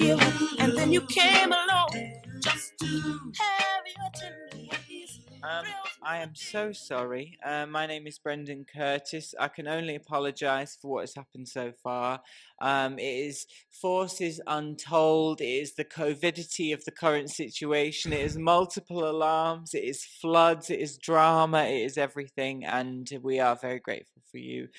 you, and then you came along just to have your tender ways. I am so sorry. My name is Brendan Curtis. I can only apologise for what has happened so far. It is forces untold. It is the covidity of the current situation. It is multiple alarms. It is floods. It is drama. It is everything. And we are very grateful for you.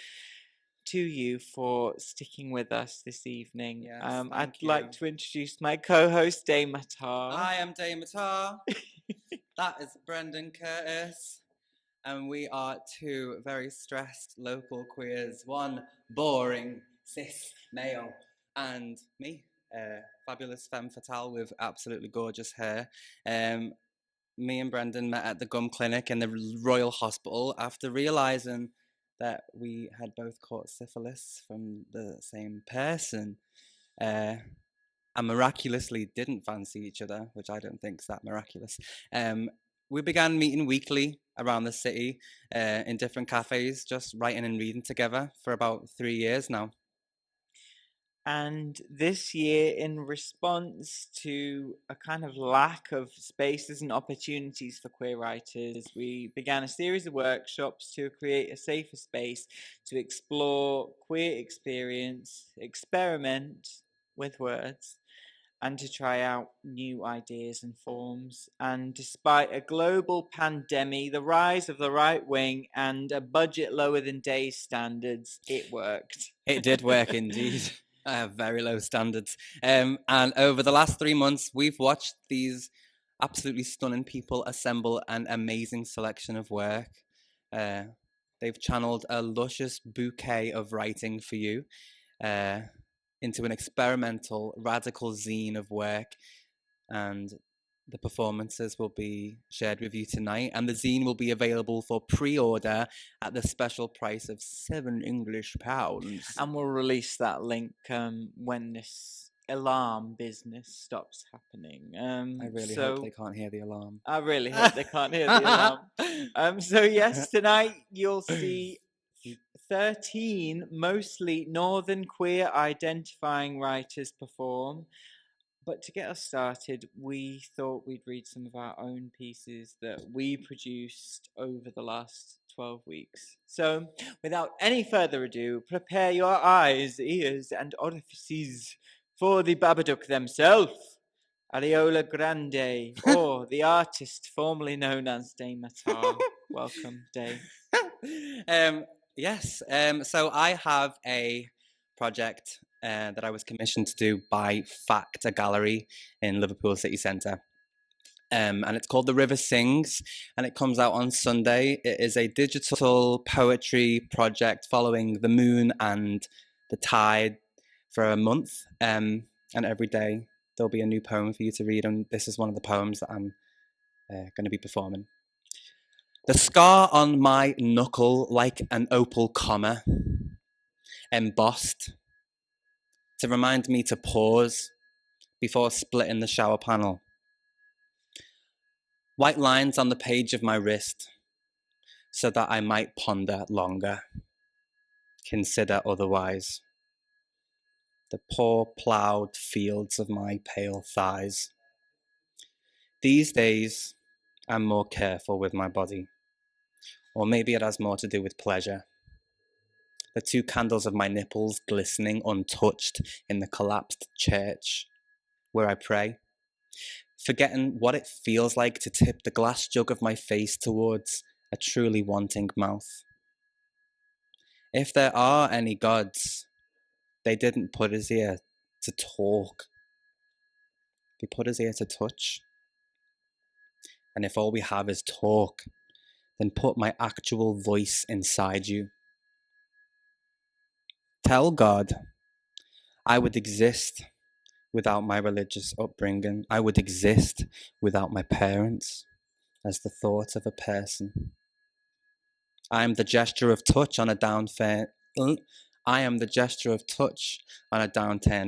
To you for sticking with us this evening. Yes, I'd thank like you. to introduce my co-host, Dame Matar. I am Dame Matar. That is Brendan Curtis. And we are two very stressed local queers. One boring cis male, and me, fabulous femme fatale with absolutely gorgeous hair. Me and Brendan met at the gum clinic in the Royal Hospital after realising that we had both caught syphilis from the same person. And miraculously didn't fancy each other, which I don't think is that miraculous. We began meeting weekly around the city in different cafes, just writing and reading together for about 3 years now. And this year, in response to a kind of lack of spaces and opportunities for queer writers, we began a series of workshops to create a safer space to explore queer experience, experiment with words, and to try out new ideas and forms. And despite a global pandemic, the rise of the right wing, and a budget lower than Day's standards, it worked. It did work indeed. I have very low standards. And over the last 3 months, we've watched these absolutely stunning people assemble an amazing selection of work. They've channeled a luscious bouquet of writing for you into an experimental, radical zine of work. And the performances will be shared with you tonight, and the zine will be available for pre-order at the special price of £7 English. And we'll release that link when this alarm business stops happening. I really hope they can't hear the alarm. I really hope they can't hear the alarm. So yes, tonight you'll see 13 mostly northern queer identifying writers perform. But to get us started, we thought we'd read some of our own pieces that we produced over the last 12 weeks. So, without any further ado, prepare your eyes, ears, and orifices for the Babadook themselves, Areola Grande, or the artist formerly known as Dame Matar. Welcome, Day. Yes, so I have a project that I was commissioned to do by Fact, a gallery in Liverpool city centre. And it's called The River Sings, and it comes out on Sunday. It is a digital poetry project following the moon and the tide for a month. And every day there'll be a new poem for you to read, and this is one of the poems that I'm going to be performing. The scar on my knuckle like an opal comma, embossed, to remind me to pause before splitting the shower panel. White lines on the page of my wrist, so that I might ponder longer, consider otherwise. The poor ploughed fields of my pale thighs. These days, I'm more careful with my body, or maybe it has more to do with pleasure. The 2 candles of my nipples glistening untouched in the collapsed church where I pray, forgetting what it feels like to tip the glass jug of my face towards a truly wanting mouth. If there are any gods, they didn't put us here to talk. They put us here to touch. And if all we have is talk, then put my actual voice inside you. Tell God I would exist without my religious upbringing. I would exist without my parents as the thought of a person. I am the gesture of touch on a downturned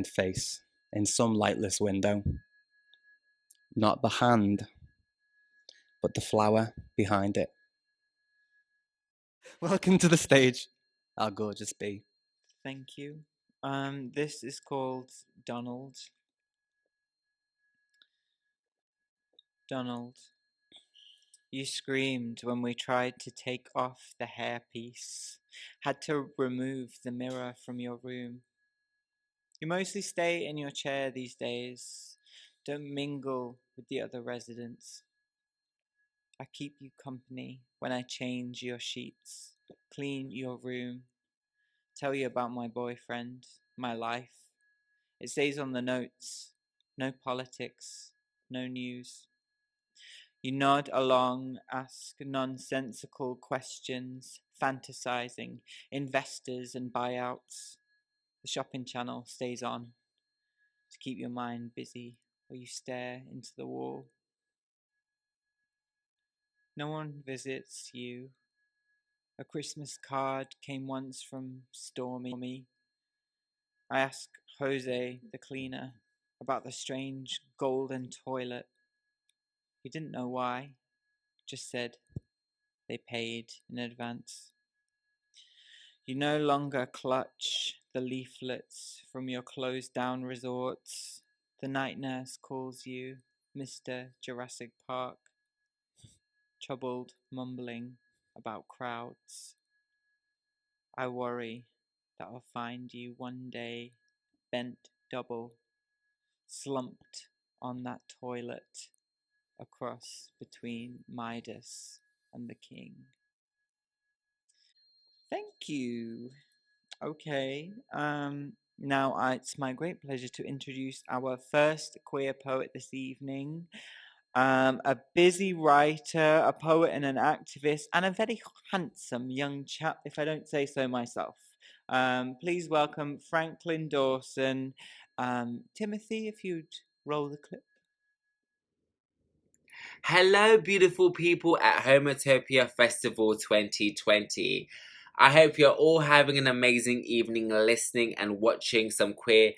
face in some lightless window. Not the hand, but the flower behind it. Welcome to the stage, our gorgeous bee. Thank you. This is called Donald. Donald, you screamed when we tried to take off the hairpiece, had to remove the mirror from your room. You mostly stay in your chair these days, don't mingle with the other residents. I keep you company when I change your sheets, clean your room, tell you about my boyfriend, my life. It stays on the notes. No politics, no news. You nod along, ask nonsensical questions, fantasizing, investors and buyouts. The shopping channel stays on to keep your mind busy while you stare into the wall. No one visits you. A Christmas card came once from Stormy. I asked Jose, the cleaner, about the strange golden toilet. He didn't know why, just said they paid in advance. You no longer clutch the leaflets from your closed down resorts. The night nurse calls you Mr. Jurassic Park, troubled mumbling about crowds. I worry that I'll find you one day bent double, slumped on that toilet, a cross between Midas and the king. Thank you. Okay. Now it's my great pleasure to introduce our first queer poet this evening. A busy writer, a poet and an activist, and a very handsome young chap, if I don't say so myself. Please welcome Franklin Dawson. Timothy, if you'd roll the clip. Hello, beautiful people at Homotopia Festival 2020. I hope you're all having an amazing evening listening and watching some queer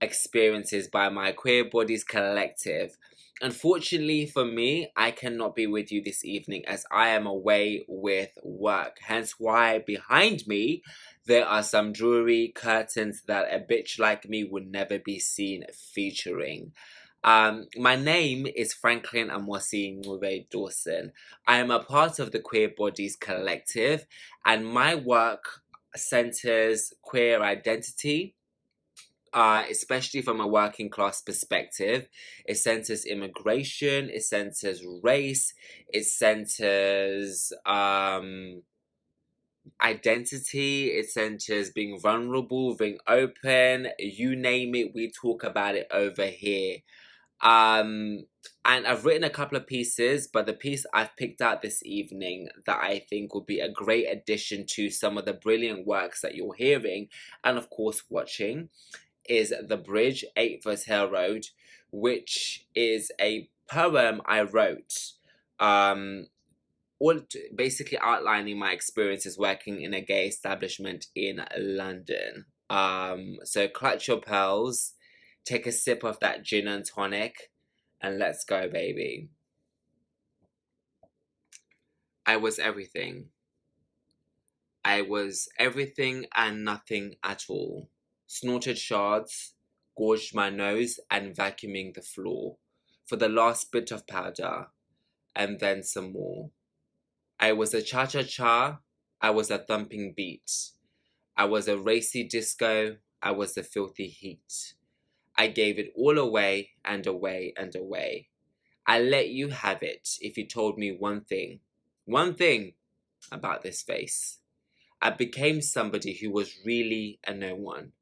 experiences by my Queer Bodies collective. Unfortunately for me, I cannot be with you this evening as I am away with work. Hence why behind me there are some jewelry curtains that a bitch like me would never be seen featuring. My name is Franklin Amosi Nwube Dawson. I am a part of the Queer Bodies collective, and my work centers queer identity, especially from a working class perspective. It centers immigration, it centers race, it centers identity, it centers being vulnerable, being open, you name it, we talk about it over here. And I've written a couple of pieces, but the piece I've picked out this evening that I think will be a great addition to some of the brilliant works that you're hearing and, of course, watching is The Bridge, 8 Verse Hill Road, which is a poem I wrote, basically outlining my experiences working in a gay establishment in London. So clutch your pearls, take a sip of that gin and tonic, and let's go, baby. I was everything. I was everything and nothing at all. Snorted shards, gorged my nose, and vacuuming the floor for the last bit of powder, and then some more. I was a cha-cha-cha, I was a thumping beat. I was a racy disco, I was the filthy heat. I gave it all away and away and away. I let you have it if you told me one thing about this face. I became somebody who was really a no one,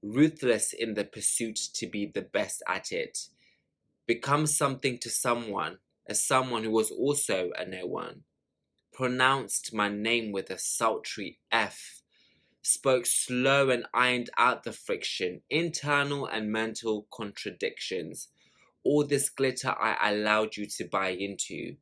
ruthless in the pursuit to be the best at it. Become something to someone, as someone who was also a no one. Pronounced my name with a sultry F. Spoke slow and ironed out the friction, internal and mental contradictions. All this glitter I allowed you to buy into.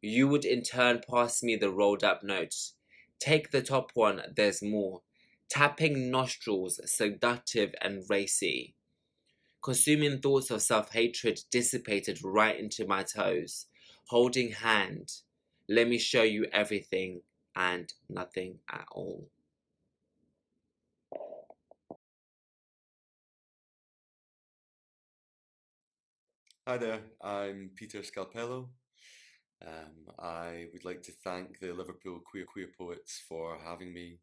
You would in turn pass me the rolled up notes. Take the top one, there's more. Tapping nostrils, seductive and racy. Consuming thoughts of self-hatred dissipated right into my toes. Holding hand, let me show you everything and nothing at all. Hi there, I'm Peter Scalpello. I would like to thank the Liverpool Queer Poets for having me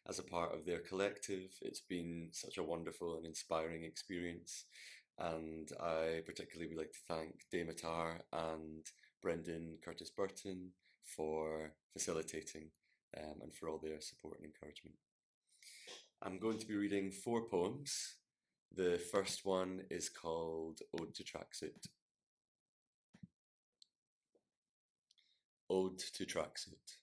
as a part of their collective. It's been such a wonderful and inspiring experience, and I particularly would like to thank Damatar and Brendan Curtis Burton for facilitating and for all their support and encouragement. I'm going to be reading 4 poems. The first one is called Ode to Tracksuit. Ode to Tracksuit.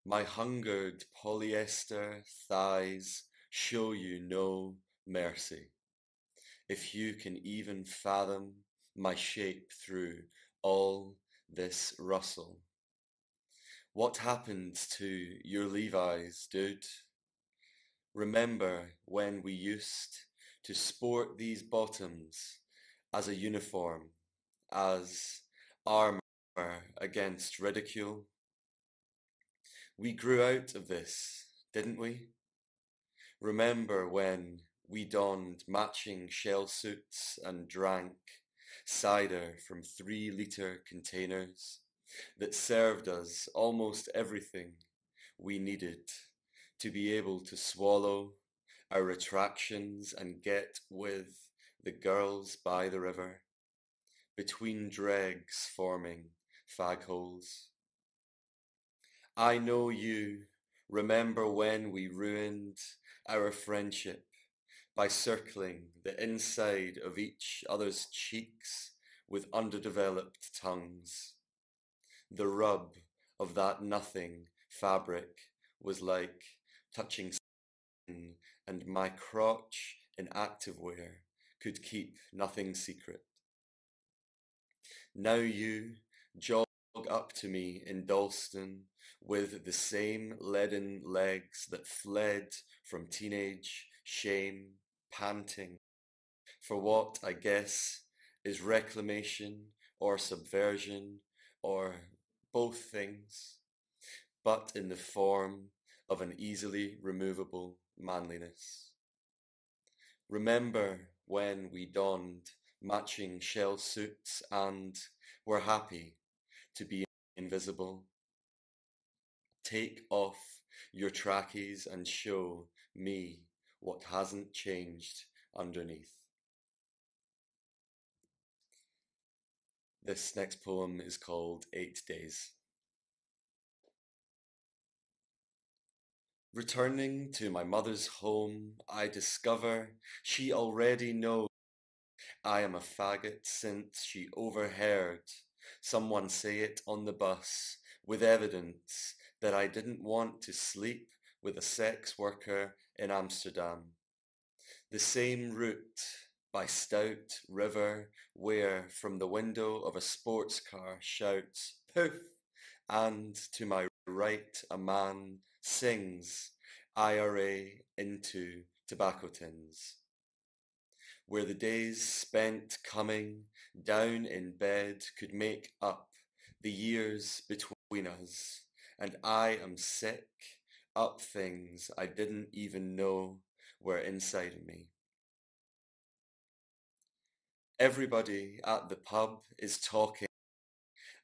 My hungered polyester thighs show you no mercy. If you can even fathom my shape through all this rustle. What happened to your Levi's, dude? Remember when we used to sport these bottoms as a uniform, as armor against ridicule? We grew out of this, didn't we? Remember when we donned matching shell suits and drank cider from 3-liter containers that served us almost everything we needed to be able to swallow our retractions and get with the girls by the river, between dregs forming fag holes. I know you remember when we ruined our friendship by circling the inside of each other's cheeks with underdeveloped tongues. The rub of that nothing fabric was like touching skin, and my crotch in activewear could keep nothing secret. Now you jog up to me in Dalston with the same leaden legs that fled from teenage shame, panting for what I guess is reclamation or subversion or both things, but in the form of an easily removable manliness. Remember when we donned matching shell suits and were happy to be invisible? Take off your trackies and show me what hasn't changed underneath. This next poem is called 8 Days. Returning to my mother's home, I discover she already knows I am a faggot since she overheard someone say it on the bus with evidence that I didn't want to sleep with a sex worker in Amsterdam. The same route by Stout River where from the window of a sports car shouts poof, and to my right a man sings IRA into tobacco tins. Where the days spent coming down in bed could make up the years between us, and I am sick up things I didn't even know were inside of me. Everybody at the pub is talking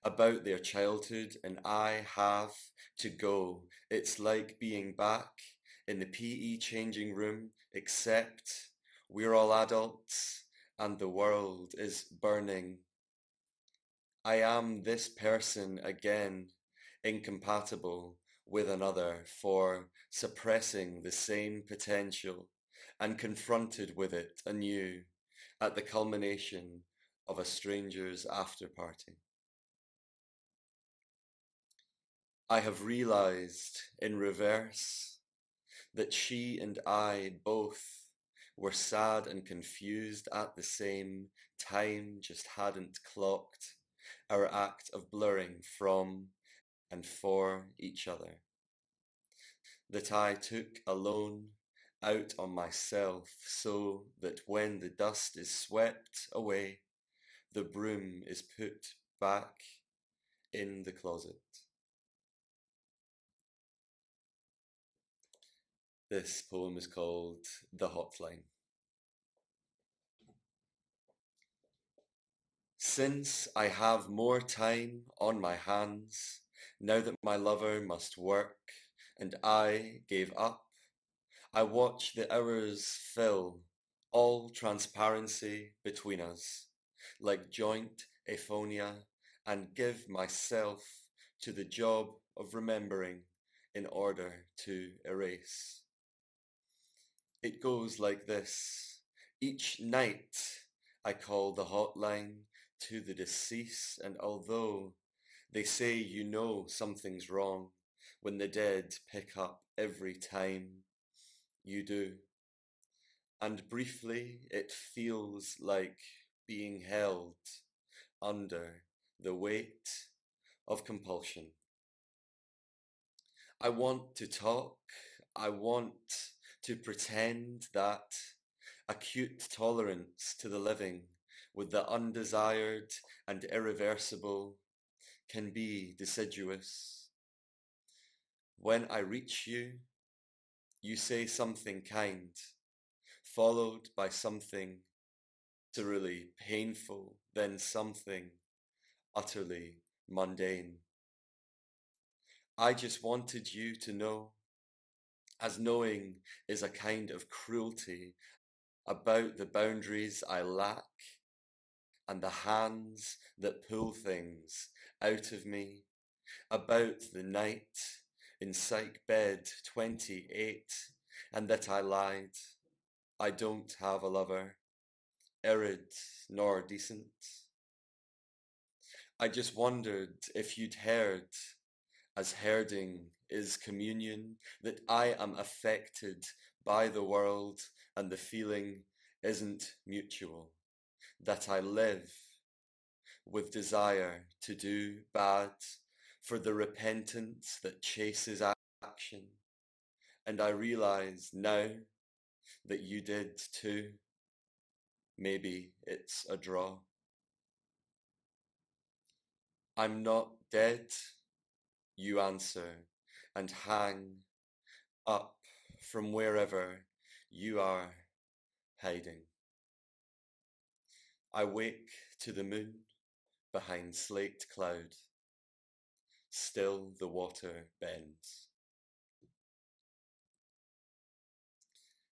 about their childhood and I have to go. It's like being back in the PE changing room, except we're all adults and the world is burning. I am this person again, incompatible with another for suppressing the same potential and confronted with it anew at the culmination of a stranger's after party. I have realized in reverse that she and I both were sad and confused at the same time, just hadn't clocked our act of blurring from and for each other. That I took alone out on myself so that when the dust is swept away, the broom is put back in the closet. This poem is called The Hotline. Since I have more time on my hands, now that my lover must work and I gave up, I watch the hours fill, all transparency between us, like joint aphonia, and give myself to the job of remembering in order to erase. It goes like this. Each night I call the hotline to the deceased, and although they say you know something's wrong when the dead pick up every time, you do. And briefly it feels like being held under the weight of compulsion. I want to talk, I want to pretend that acute tolerance to the living with the undesired and irreversible can be deciduous. When I reach you, you say something kind, followed by something utterly painful, then something utterly mundane. I just wanted you to know, as knowing is a kind of cruelty, about the boundaries I lack and the hands that pull things out of me, about the night in psych bed 28 and that I lied. I don't have a lover, arid nor decent. I just wondered if you'd heard, as herding is communion, that I am affected by the world and the feeling isn't mutual, that I live with desire to do bad for the repentance that chases action. And I realize now that you did too. Maybe it's a draw. I'm not dead, you answer, and hang up from wherever you are hiding. I wake to the moon behind slate cloud. Still the water bends.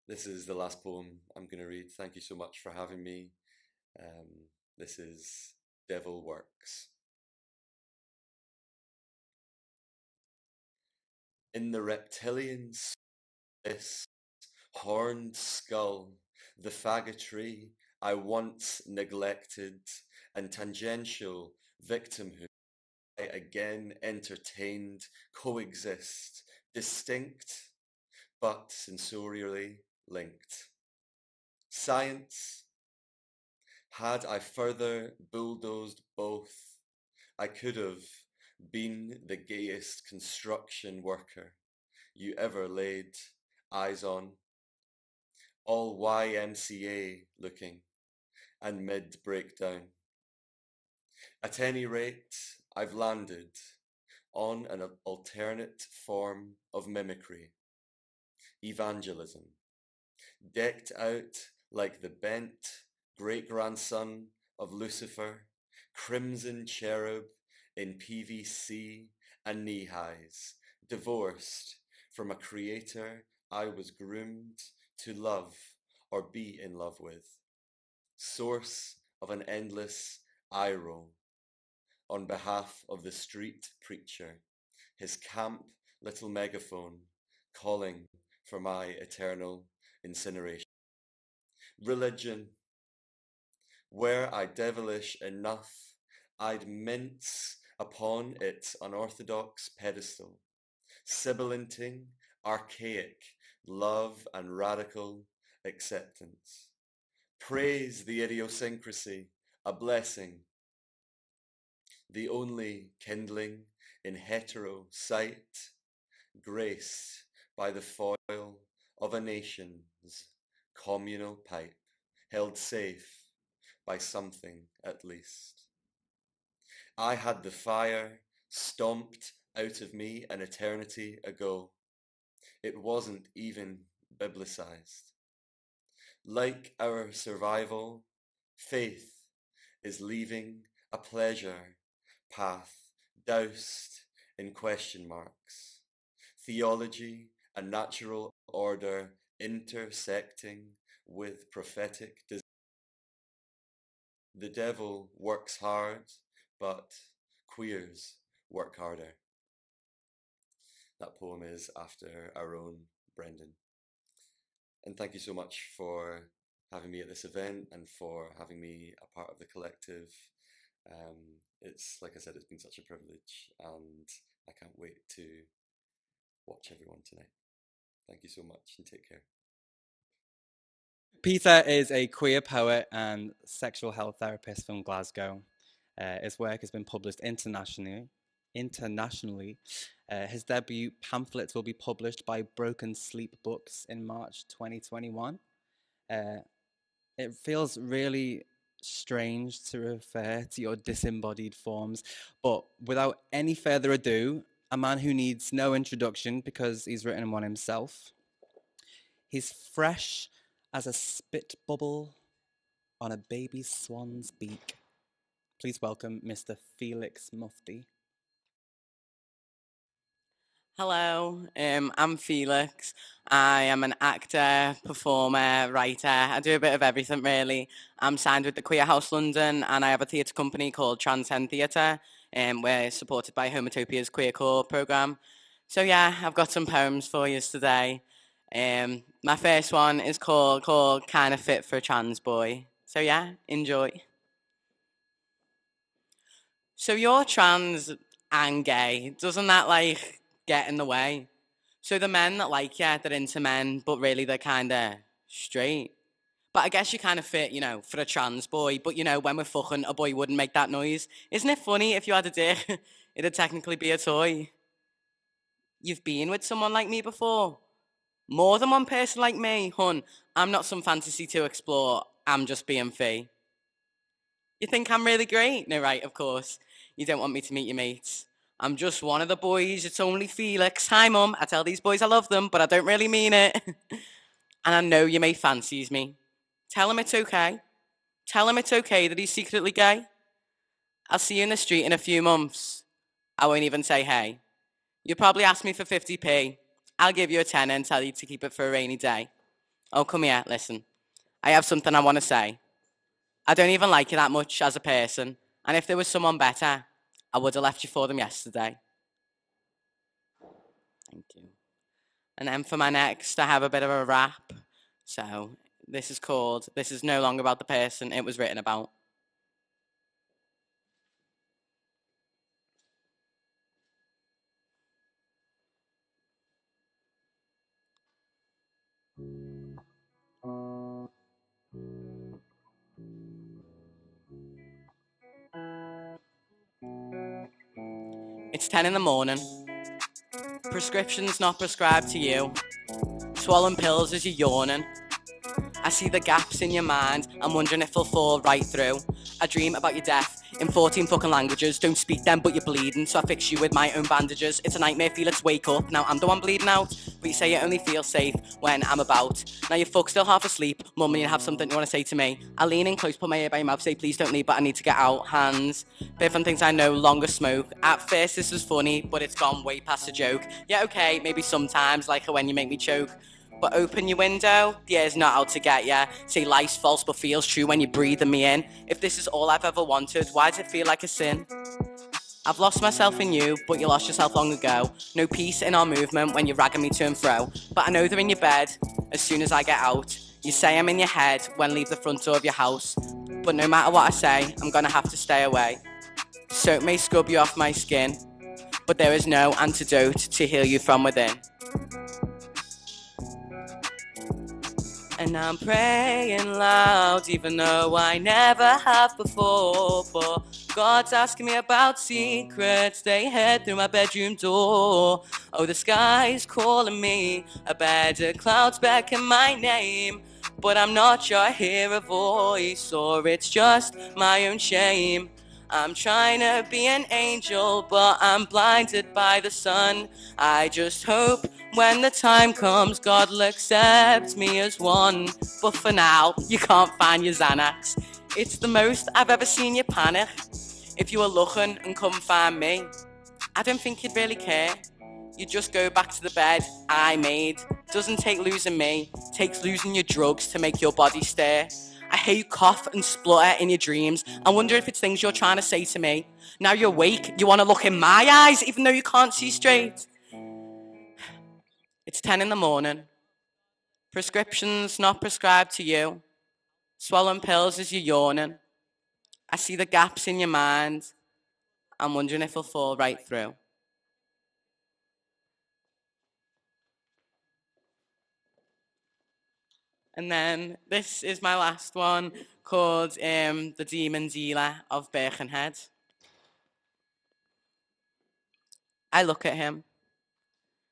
This is the last poem I'm going to read. Thank you so much for having me. This is Devil Works. In the reptilian this horned skull, the faggotry I once neglected, and tangential victimhood I again entertained, coexist, distinct but sensorially linked. Science, had I further bulldozed both, I could have been the gayest construction worker you ever laid eyes on, all YMCA looking and mid-breakdown. At any rate, I've landed on an alternate form of mimicry, evangelism, decked out like the bent great-grandson of Lucifer, crimson cherub in PVC and knee-highs, divorced from a creator I was groomed to love or be in love with, source of an endless eye roll on behalf of the street preacher, his camp little megaphone calling for my eternal incineration. Religion, were I devilish enough, I'd mince upon its unorthodox pedestal, sibilanting archaic love and radical acceptance. Praise the idiosyncrasy, a blessing, the only kindling in hetero sight, graced by the foil of a nation's communal pipe, held safe by something at least. I had the fire stomped out of me an eternity ago. It wasn't even biblicized. Like our survival, faith is leaving a pleasure path doused in question marks. Theology and natural order intersecting with prophetic desire. The devil works hard, but queers work harder. That poem is after our own Brendan. And thank you so much for having me at this event and for having me a part of the collective. It's, like I said, it's been such a privilege, and I can't wait to watch everyone tonight. Thank you so much, and take care. Peter is a queer poet and sexual health therapist from Glasgow. His work has been published internationally. His debut pamphlets will be published by Broken Sleep Books in March 2021. It feels really strange to refer to your disembodied forms, but without any further ado, a man who needs no introduction because he's written one himself. He's fresh as a spit bubble on a baby swan's beak. Please welcome Mr. Felix Mufti. Hello, I'm Felix. I am an actor, performer, writer. I do a bit of everything, really. I'm signed with the Queer House London, and I have a theatre company called Transcend Theatre. We're supported by Homotopia's Queer Core programme. So yeah, I've got some poems for you today. My first one is called Kinda Fit for a Trans Boy. So yeah, enjoy. So you're trans and gay. Doesn't that get in the way? So the men that like you, they're into men, but really they're kind of straight. But I guess you kind of fit, for a trans boy. But, when we're fucking, a boy wouldn't make that noise. Isn't it funny if you had a dick, it'd technically be a toy? You've been with someone like me before? More than one person like me, hun. I'm not some fantasy to explore. I'm just being fee. You think I'm really great? No, right, of course. You don't want me to meet your mates. I'm just one of the boys. It's only Felix. Hi, Mum. I tell these boys I love them, but I don't really mean it. And I know your mate fancies me. Tell him it's okay. Tell him it's okay that he's secretly gay. I'll see you in the street in a few months. I won't even say hey. You'll probably ask me for 50p. I'll give you a tenner and tell you to keep it for a rainy day. Oh, come here, listen. I have something I want to say. I don't even like you that much as a person, and if there was someone better, I would have left you for them yesterday. Thank you. And then for my next, I have a bit of a rap. So this is no longer about the person it was written about. It's 10 in the morning. Prescription's not prescribed to you. Swallowing pills as you're yawning. I see the gaps in your mind. I'm wondering if they'll fall right through. I dream about your death in 14 fucking languages. Don't speak them, but you're bleeding, so I fix you with my own bandages. It's a nightmare, Felix, wake up. Now I'm the one bleeding out, but you say you only feel safe when I'm about. Now you're fucked still half asleep. Mum, you have something you want to say to me. I lean in close, put my ear by your mouth, say please don't leave, but I need to get out. Hands, bit from things I no longer smoke. At first this was funny, but it's gone way past a joke. Yeah, okay, maybe sometimes, like when you make me choke. But open your window, the air's not out to get ya. Say life's false but feels true when you're breathing me in. If this is all I've ever wanted, why does it feel like a sin? I've lost myself in you, but you lost yourself long ago. No peace in our movement when you're ragging me to and fro. But I know they're in your bed as soon as I get out. You say I'm in your head when leave the front door of your house. But no matter what I say, I'm gonna have to stay away. Soap may scrub you off my skin, but there is no antidote to heal you from within. And I'm praying loud, even though I never have before. But God's asking me about secrets, they head through my bedroom door. Oh, the sky's calling me, a better clouds beckon my name. But I'm not sure I hear a voice, or it's just my own shame. I'm trying to be an angel, but I'm blinded by the sun. I just hope when the time comes, God will accept me as one. But for now, you can't find your Xanax. It's the most I've ever seen you panic. If you were looking and come find me, I don't think you'd really care. You just go back to the bed I made. Doesn't take losing me, takes losing your drugs to make your body stare. I hear you cough and splutter in your dreams. I wonder if it's things you're trying to say to me. Now you're awake, you want to look in my eyes even though you can't see straight. It's 10 in the morning. Prescriptions not prescribed to you. Swallowing pills as you're yawning. I see the gaps in your mind. I'm wondering if they'll fall right through. And then this is my last one, called The Demon Dealer of Birkenhead. I look at him,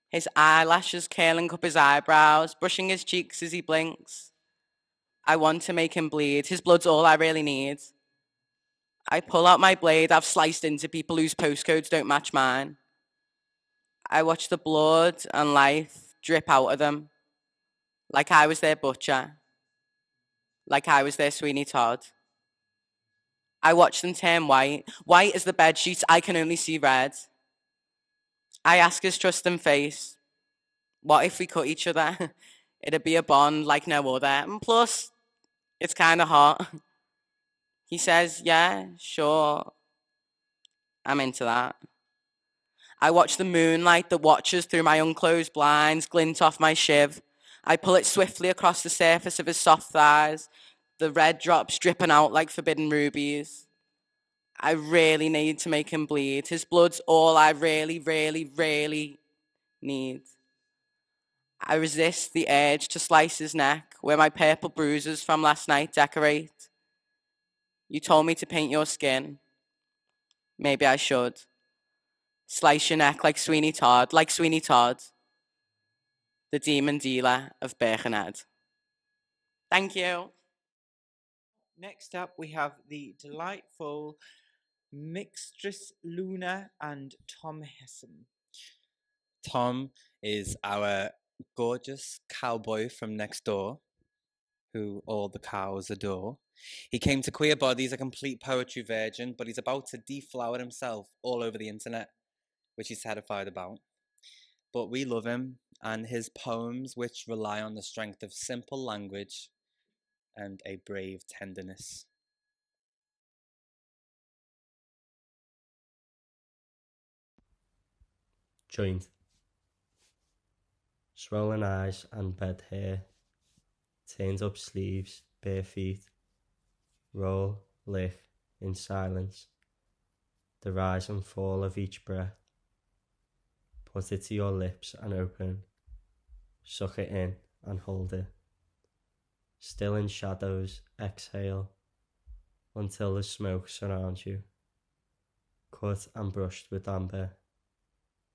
his eyelashes curling up his eyebrows, brushing his cheeks as he blinks. I want to make him bleed. His blood's all I really need. I pull out my blade. I've sliced into people whose postcodes don't match mine. I watch the blood and life drip out of them, like I was their butcher, like I was their Sweeney Todd. I watch them turn white. White as the bed sheets, I can only see red. I ask his trusting face, what if we cut each other? It'd be a bond like no other. And plus, it's kind of hot. He says, yeah, sure, I'm into that. I watch the moonlight that watches through my unclosed blinds glint off my shiv. I pull it swiftly across the surface of his soft thighs, the red drops dripping out like forbidden rubies. I really need to make him bleed. His blood's all I really, really, really need. I resist the urge to slice his neck where my purple bruises from last night decorate. You told me to paint your skin. Maybe I should. Slice your neck like Sweeney Todd, the demon dealer of Birkenhead. Thank you. Next up, we have the delightful Mixtress Luna and Tom Hessen. Tom is our gorgeous cowboy from next door, who all the cows adore. He came to Queer Bodies a complete poetry virgin, but he's about to deflower himself all over the internet, which he's terrified about. But we love him and his poems, which rely on the strength of simple language and a brave tenderness. Joint. Swollen eyes and bed hair, turned up sleeves, bare feet, roll, lick, in silence, the rise and fall of each breath. Put it to your lips and open, suck it in and hold it. Still in shadows, exhale, until the smoke surrounds you. Cut and brushed with amber,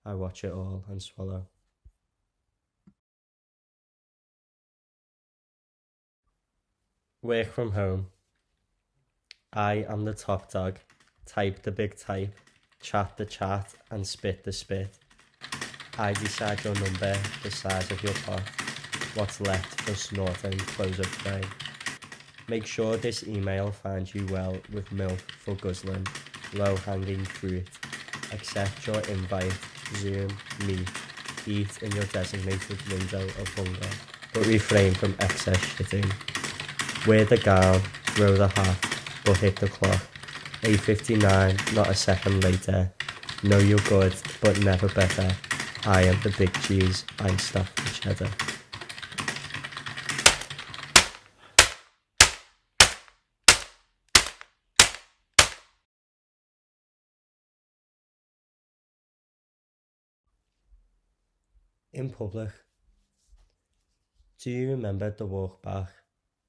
I watch it all and swallow. Work from home. I am the top dog. Type the big type, chat the chat, and spit the spit. I decide your number, the size of your pot, what's left for snorting, close of play. Make sure this email finds you well with milk for guzzling, low-hanging fruit. Accept your invite, Zoom, meet, eat in your designated window of hunger, but refrain from excess shitting. Wear the gown, throw the hat, but hit the clock. 8:59, not a second later. Know you're good, but never better. I am the big cheese, I stuff the cheddar. In public. Do you remember the walk back?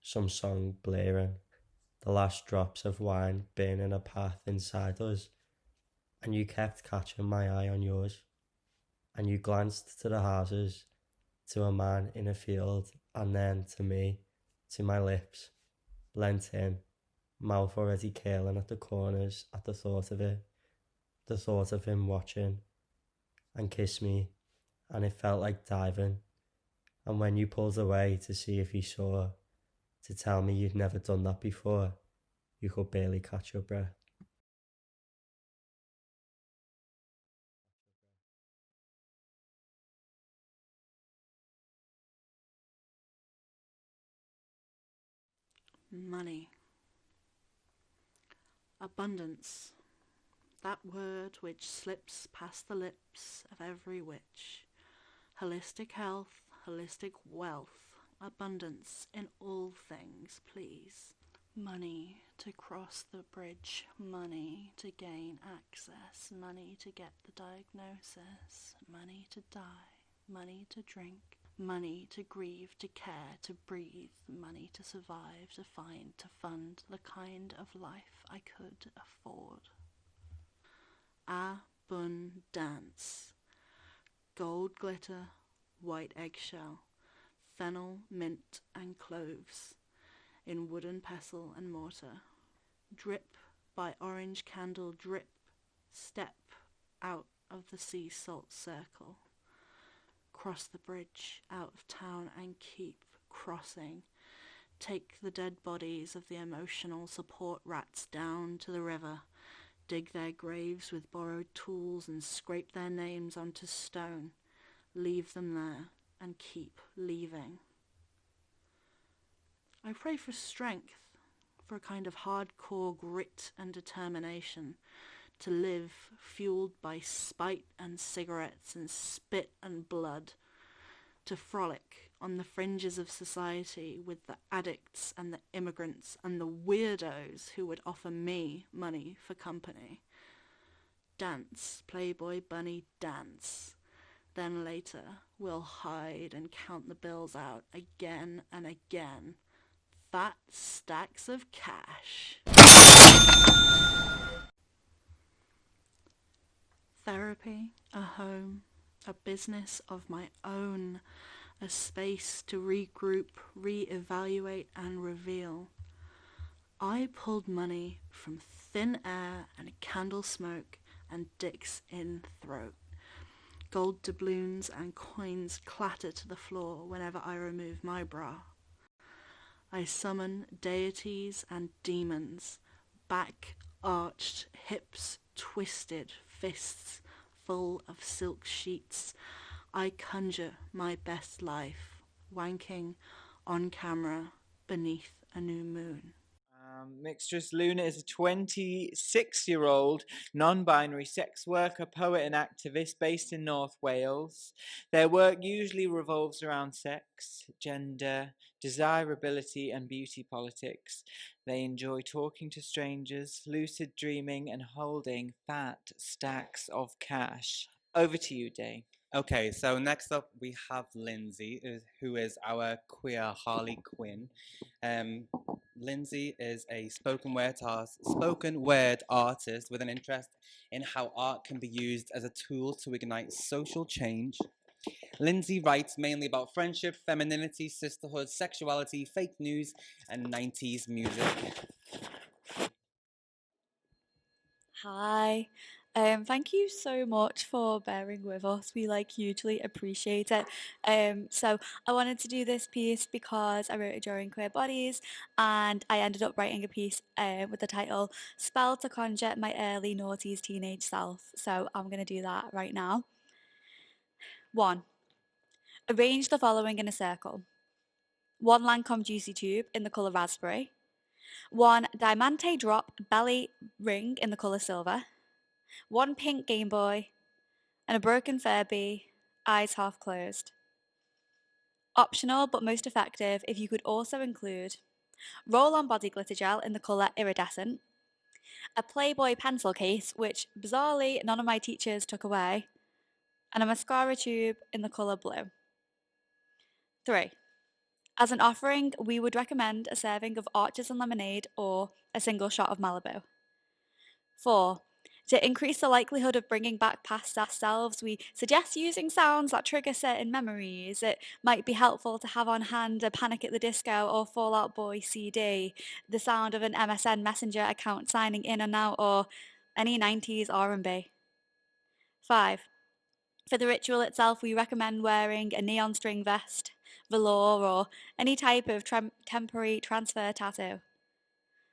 Some song blaring, the last drops of wine burning a path inside us, and you kept catching my eye on yours, and you glanced to the houses, to a man in a field, and then to me, to my lips, leant in, mouth already curling at the corners at the thought of it, the thought of him watching, and kissed me, and it felt like diving. And when you pulled away to see if he saw, to tell me you'd never done that before, you could barely catch your breath. Money. Abundance. That word which slips past the lips of every witch. Holistic health, holistic wealth, abundance in all things, please. Money to cross the bridge, money to gain access, money to get the diagnosis, money to die, money to drink, money to grieve, to care, to breathe, money to survive, to find, to fund the kind of life I could afford. Abundance. Gold glitter, white eggshell, fennel, mint and cloves, in wooden pestle and mortar. Drip by orange candle drip, step out of the sea salt circle. Cross the bridge, out of town and keep crossing. Take the dead bodies of the emotional support rats down to the river. Dig their graves with borrowed tools and scrape their names onto stone. Leave them there and keep leaving. I pray for strength, for a kind of hardcore grit and determination to live fueled by spite and cigarettes and spit and blood, to frolic on the fringes of society with the addicts and the immigrants and the weirdos who would offer me money for company. Dance, Playboy Bunny, dance. Then later we'll hide and count the bills out again and again. Fat stacks of cash. Therapy, a home, a business of my own, a space to regroup, re-evaluate and reveal. I pulled money from thin air and candle smoke and dicks in throat. Gold doubloons and coins clatter to the floor whenever I remove my bra. I summon deities and demons, back arched, hips twisted, fists full of silk sheets. I conjure my best life, wanking on camera beneath a new moon. Mixtress Luna is a 26-year-old non-binary sex worker, poet and activist based in North Wales. Their work usually revolves around sex, gender, desirability and beauty politics. They enjoy talking to strangers, lucid dreaming and holding fat stacks of cash. Over to you, Day. Okay, so next up we have Lindsay, who is our queer Harley Quinn. Lindsay is a spoken word artist with an interest in how art can be used as a tool to ignite social change. Lindsay writes mainly about friendship, femininity, sisterhood, sexuality, fake news, and 90s music. Hi. Thank you so much for bearing with us. We hugely appreciate it. So I wanted to do this piece because I wrote it during Queer Bodies, and I ended up writing a piece with the title "Spell to Conjure My Early Noughties Teenage Self." So I'm gonna do that right now. 1. Arrange the following in a circle. 1 Lancome Juicy Tube in the colour raspberry. 1 Diamante Drop belly ring in the colour silver. 1 pink Game Boy, and a broken Furby, eyes half closed. Optional but most effective if you could also include roll-on body glitter gel in the colour iridescent, a Playboy pencil case, which bizarrely none of my teachers took away, and a mascara tube in the colour blue. 3. As an offering, we would recommend a serving of Arches and lemonade or a single shot of Malibu. 4. To increase the likelihood of bringing back past selves, we suggest using sounds that trigger certain memories. It might be helpful to have on hand a Panic at the Disco or Fall Out Boy CD, the sound of an MSN Messenger account signing in and out, or any 90s R&B. 5. For the ritual itself, we recommend wearing a neon string vest, velour, or any type of temporary transfer tattoo.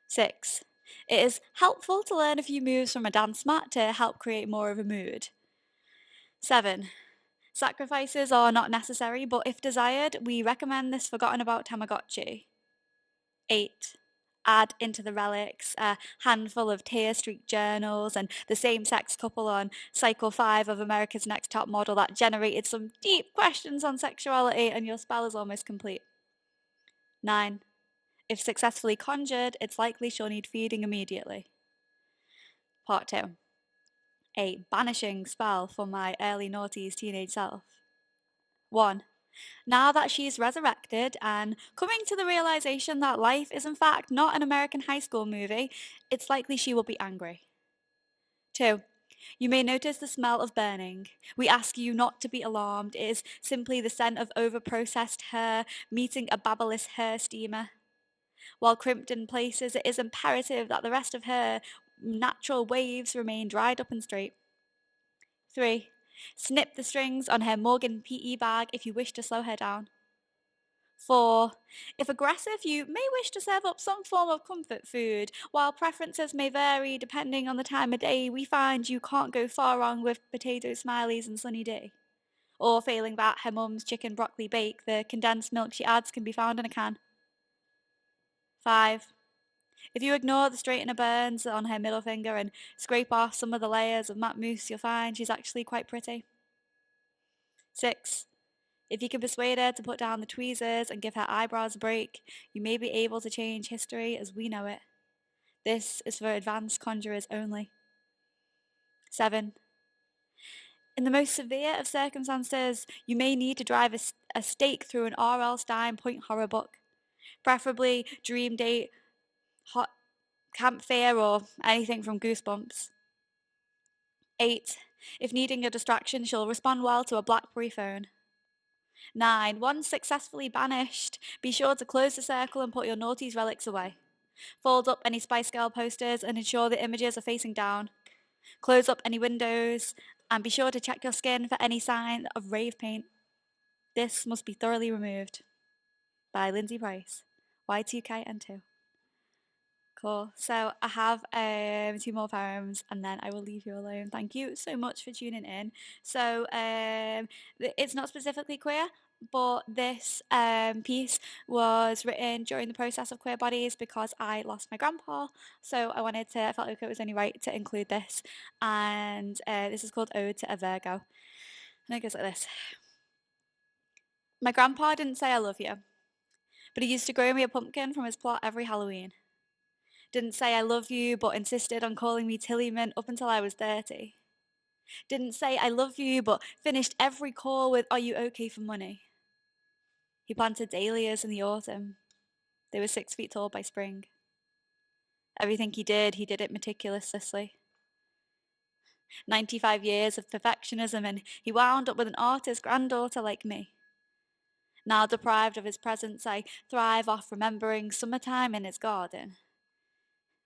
6. It is helpful to learn a few moves from a dance mat to help create more of a mood. 7. Sacrifices are not necessary, but if desired, we recommend this forgotten about Tamagotchi. 8. Add into the relics a handful of tear streaked journals and the same-sex couple on cycle 5 of America's Next Top Model that generated some deep questions on sexuality, and your spell is almost complete. 9. If successfully conjured, it's likely she'll need feeding immediately. Part 2. A banishing spell for my early noughties teenage self. 1. Now that she's resurrected and coming to the realization that life is in fact not an American high school movie, it's likely she will be angry. 2. You may notice the smell of burning. We ask you not to be alarmed. It is simply the scent of over-processed hair meeting a Babyliss hair steamer. While crimped in places, it is imperative that the rest of her natural waves remain dried up and straight. 3. Snip the strings on her Morgan PE bag if you wish to slow her down. 4. If aggressive, you may wish to serve up some form of comfort food. While preferences may vary depending on the time of day, we find you can't go far wrong with potato smileys and Sunny D. Or failing that, her mum's chicken broccoli bake, the condensed milk she adds can be found in a can. 5. If you ignore the straightener burns on her middle finger and scrape off some of the layers of matte mousse, you'll find she's actually quite pretty. 6. If you can persuade her to put down the tweezers and give her eyebrows a break, you may be able to change history as we know it. This is for advanced conjurers only. 7. In the most severe of circumstances, you may need to drive a stake through an R.L. Stine point horror book, preferably Dream Date, Hot Camp Fear, or anything from Goosebumps. 8. If needing a distraction, she'll respond well to a BlackBerry phone. 9. Once successfully banished, be sure to close the circle and put your naughty's relics away. Fold up any Spice Girl posters and ensure the images are facing down. Close up any windows and be sure to check your skin for any sign of rave paint. This must be thoroughly removed. By Lindsay Price, Y2K N2. Cool. So I have 2 more poems and then I will leave you alone. Thank you so much for tuning in. So it's not specifically queer, but this piece was written during the process of Queer Bodies because I lost my grandpa. So I felt like it was only right to include this. And this is called Ode to a Virgo. And it goes like this. My grandpa didn't say I love you, but he used to grow me a pumpkin from his plot every Halloween. Didn't say I love you, but insisted on calling me Tillyman up until I was 30. Didn't say I love you, but finished every call with, are you okay for money? He planted dahlias in the autumn. They were 6 feet tall by spring. Everything he did it meticulously. 95 years of perfectionism, and he wound up with an artist's granddaughter like me. Now deprived of his presence, I thrive off remembering summertime in his garden.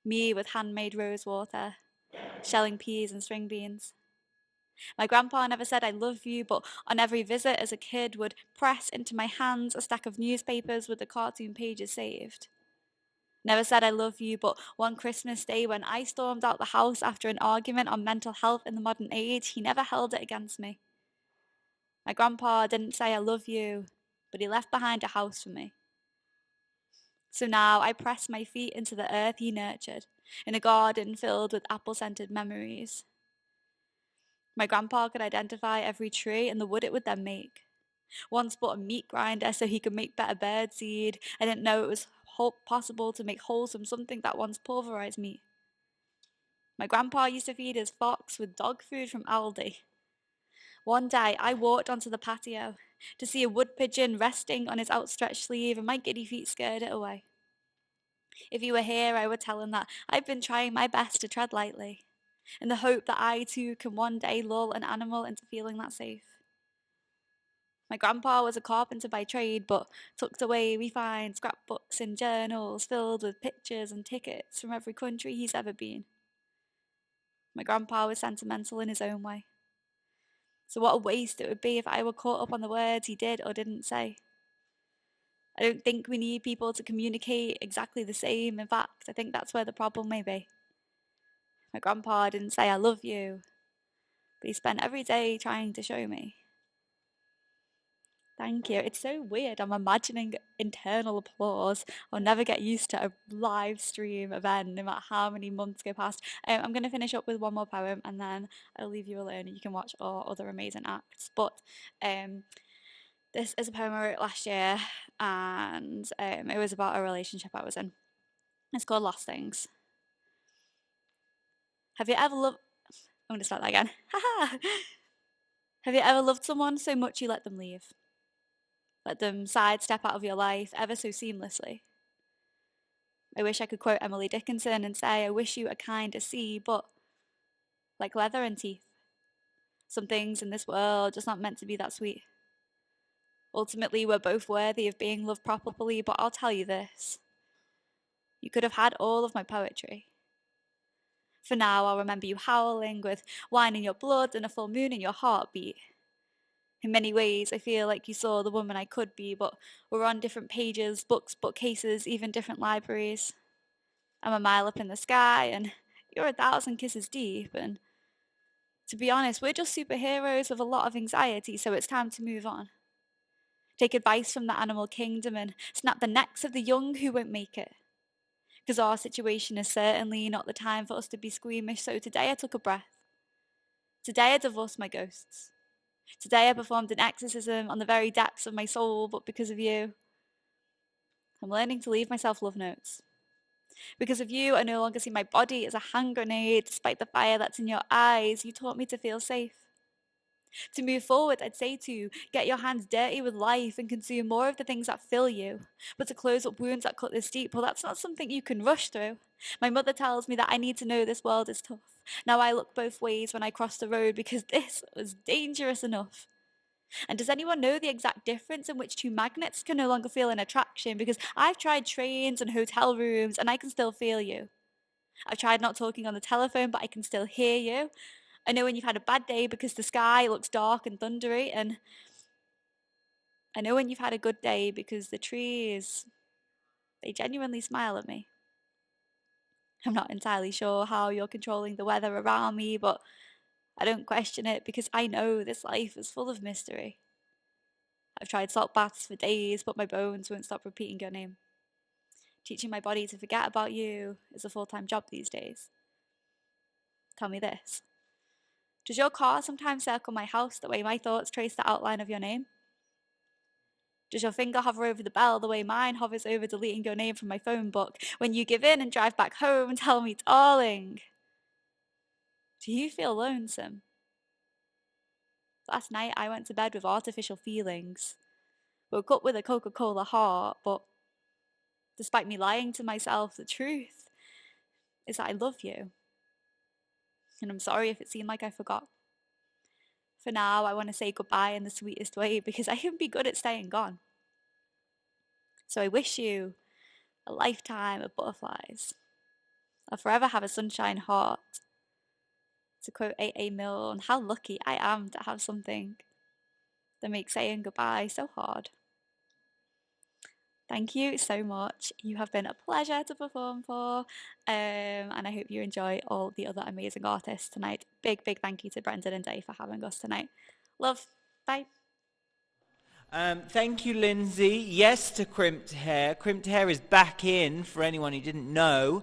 Me with handmade rose water, shelling peas and string beans. My grandpa never said I love you, but on every visit as a kid would press into my hands a stack of newspapers with the cartoon pages saved. Never said I love you, but one Christmas day when I stormed out the house after an argument on mental health in the modern age, he never held it against me. My grandpa didn't say I love you, but he left behind a house for me. So now I press my feet into the earth he nurtured, in a garden filled with apple-scented memories. My grandpa could identify every tree and the wood it would then make. Once bought a meat grinder so he could make better birdseed. I didn't know it was possible to make wholesome something that once pulverized meat. My grandpa used to feed his fox with dog food from Aldi. One day I walked onto the patio to see a wood pigeon resting on his outstretched sleeve, and my giddy feet scared it away. If he were here, I would tell him that I've been trying my best to tread lightly. in the hope that I too can one day lull an animal into feeling that safe. My grandpa was a carpenter by trade, but tucked away we find scrapbooks and journals filled with pictures and tickets from every country he's ever been. My grandpa was sentimental in his own way. So what a waste it would be if I were caught up on the words he did or didn't say. I don't think we need people to communicate exactly the same. In fact, I think that's where the problem may be. My grandpa didn't say I love you, but he spent every day trying to show me. Thank you. It's so weird. I'm imagining internal applause. I'll never get used to a live stream event, no matter how many months go past. I'm going to finish up with one more poem and then I'll leave you alone and you can watch our other amazing acts. But this is a poem I wrote last year and it was about a relationship I was in. It's called Lost Things. Have you ever loved... I'm going to start that again. Have you ever loved someone so much you let them leave? Let them sidestep out of your life ever so seamlessly? I wish I could quote Emily Dickinson and say, I wish you a kinder sea, but like leather and teeth, some things in this world just not meant to be that sweet. Ultimately, we're both worthy of being loved properly, but I'll tell you this. You could have had all of my poetry. For now, I'll remember you howling with wine in your blood and a full moon in your heartbeat. In many ways, I feel like you saw the woman I could be, but we're on different pages, books, bookcases, even different libraries. I'm a mile up in the sky, and you're 1,000 kisses deep, and to be honest, we're just superheroes with a lot of anxiety, so it's time to move on. Take advice from the animal kingdom and snap the necks of the young who won't make it. Because our situation is certainly not the time for us to be squeamish, so today I took a breath. Today I divorced my ghosts. Today I performed an exorcism on the very depths of my soul, but because of you, I'm learning to leave myself love notes. Because of you, I no longer see my body as a hand grenade, despite the fire that's in your eyes. You taught me to feel safe. To move forward, I'd say to get your hands dirty with life and consume more of the things that fill you. But to close up wounds that cut this deep, well, that's not something you can rush through. My mother tells me that I need to know this world is tough. Now I look both ways when I cross the road because this was dangerous enough. And does anyone know the exact difference in which two magnets can no longer feel an attraction? Because I've tried trains and hotel rooms and I can still feel you. I've tried not talking on the telephone, but I can still hear you. I know when you've had a bad day because the sky looks dark and thundery, and I know when you've had a good day because the trees, they genuinely smile at me. I'm not entirely sure how you're controlling the weather around me, but I don't question it because I know this life is full of mystery. I've tried salt baths for days, but my bones won't stop repeating your name. Teaching my body to forget about you is a full-time job these days. Tell me this. Does your car sometimes circle my house the way my thoughts trace the outline of your name? Does your finger hover over the bell the way mine hovers over deleting your name from my phone book when you give in and drive back home and tell me, darling, do you feel lonesome? Last night I went to bed with artificial feelings. Woke up with a Coca-Cola heart, but despite me lying to myself, the truth is that I love you. And I'm sorry if it seemed like I forgot. For now, I want to say goodbye in the sweetest way because I can be good at staying gone. So I wish you a lifetime of butterflies. I'll forever have a sunshine heart. To quote A.A. Milne, how lucky I am to have something that makes saying goodbye so hard. Thank you so much. You have been a pleasure to perform for, and I hope you enjoy all the other amazing artists tonight. Big, big thank you to Brendan and Dave for having us tonight. Love. Bye. Thank you, Lindsay. Yes to crimped hair. Crimped hair is back in, for anyone who didn't know.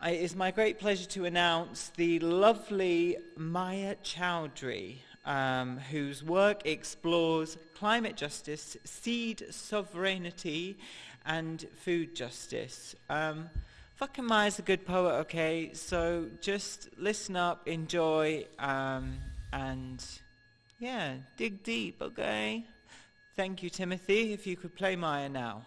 It's my great pleasure to announce the lovely Maya Chowdhury, whose work explores climate justice, seed sovereignty, and food justice. Fucking Maya's a good poet, okay? So just listen up, enjoy, and yeah, dig deep, okay? Thank you, Timothy. If you could play Maya now.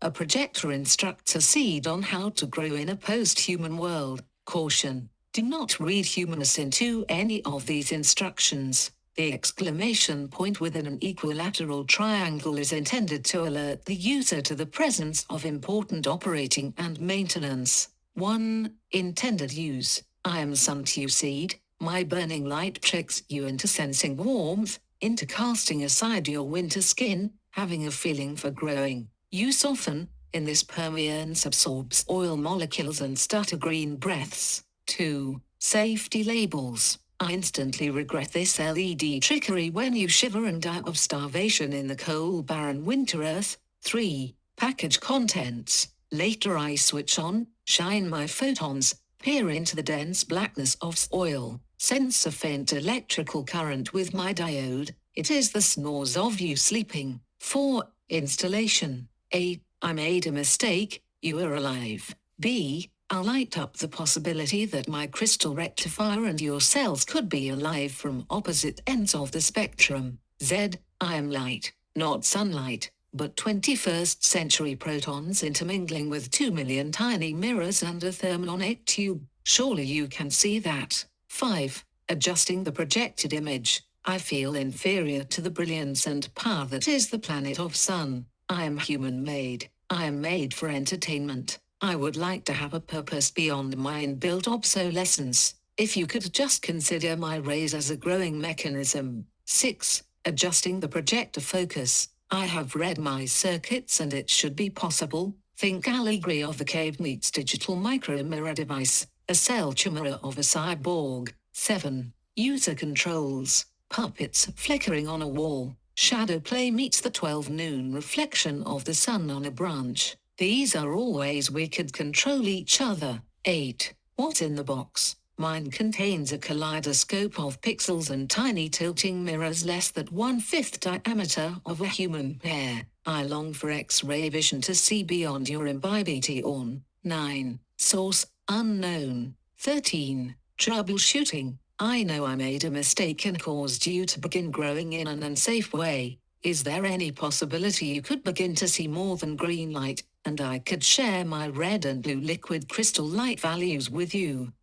A projector instructs a seed on how to grow in a post-human world. Caution: do not read humanness into any of these instructions. The exclamation point within an equilateral triangle is intended to alert the user to the presence of important operating and maintenance. 1. Intended use: I am sun-to seed. My burning light tricks you into sensing warmth, into casting aside your winter skin, having a feeling for growing. Use often: in this permeance absorbs oil molecules and stutter green breaths. 2. Safety labels: I instantly regret this LED trickery when you shiver and die of starvation in the cold barren winter earth. 3. Package contents: later I switch on, shine my photons, peer into the dense blackness of oil, sense a faint electrical current with my diode. It is the snores of you sleeping. 4. Installation: A. I made a mistake, you are alive. B. I'll light up the possibility that my crystal rectifier and your cells could be alive from opposite ends of the spectrum. Z. I am light, not sunlight, but 21st century protons intermingling with 2 million tiny mirrors and a thermonic tube. Surely you can see that. 5. Adjusting the projected image: I feel inferior to the brilliance and power that is the planet of sun. I am human-made. I am made for entertainment. I would like to have a purpose beyond my inbuilt obsolescence. If you could just consider my rays as a growing mechanism. 6. Adjusting the projector focus: I have read my circuits and it should be possible. Think allegory of the cave meets digital micro mirror device, a cell chimera of a cyborg. 7. User controls: puppets flickering on a wall. Shadow play meets the 12 noon reflection of the sun on a branch. These are all ways we could control each other. 8. What's in the box? Mine contains a kaleidoscope of pixels and tiny tilting mirrors less than 1/5 diameter of a human hair. I long for X-ray vision to see beyond your imbibition. 9. Source unknown. 13. Troubleshooting: I know I made a mistake and caused you to begin growing in an unsafe way. Is there any possibility you could begin to see more than green light, and I could share my red and blue liquid crystal light values with you?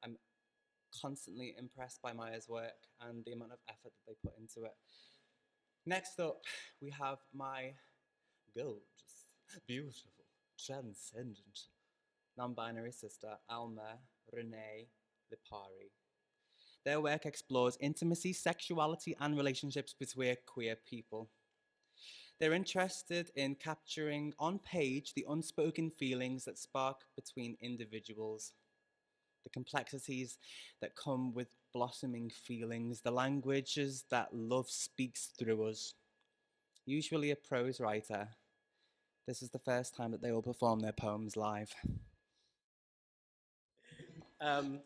I'm constantly impressed by Maya's work and the amount of effort that they put into it. Next up, we have my gorgeous, beautiful, transcendent, non-binary sister, Alma Renee Lipari. Their work explores intimacy, sexuality, and relationships between queer people. They're interested in capturing on page the unspoken feelings that spark between individuals, the complexities that come with blossoming feelings, the languages that love speaks through us. Usually a prose writer, this is the first time that they will perform their poems live.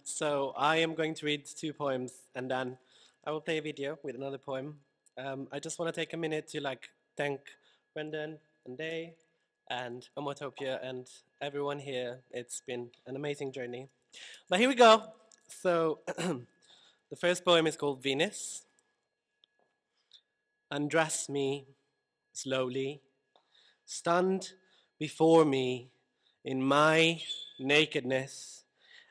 So I am going to read 2 poems and then I will play a video with another poem. I just want to take a minute to thank Brendan and Day and Homotopia and everyone here. It's been an amazing journey. But here we go. So the first poem is called Venus. Undress me slowly, stunned before me in my nakedness,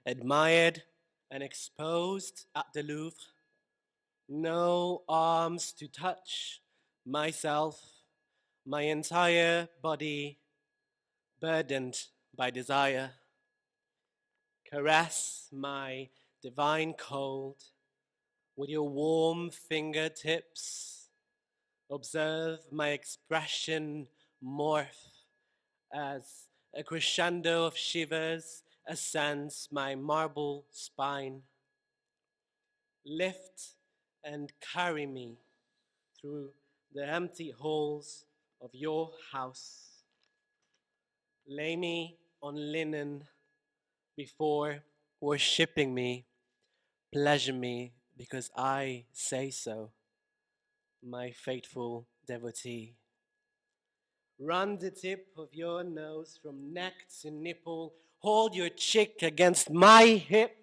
admired and exposed at the Louvre. No arms to touch myself, my entire body burdened by desire. Caress my divine cold with your warm fingertips. Observe my expression morph as a crescendo of shivers ascends my marble spine. Lift and carry me through the empty halls of your house. Lay me on linen before worshipping me. Pleasure me because I say so, my faithful devotee. Run the tip of your nose from neck to nipple. Hold your chick against my hip.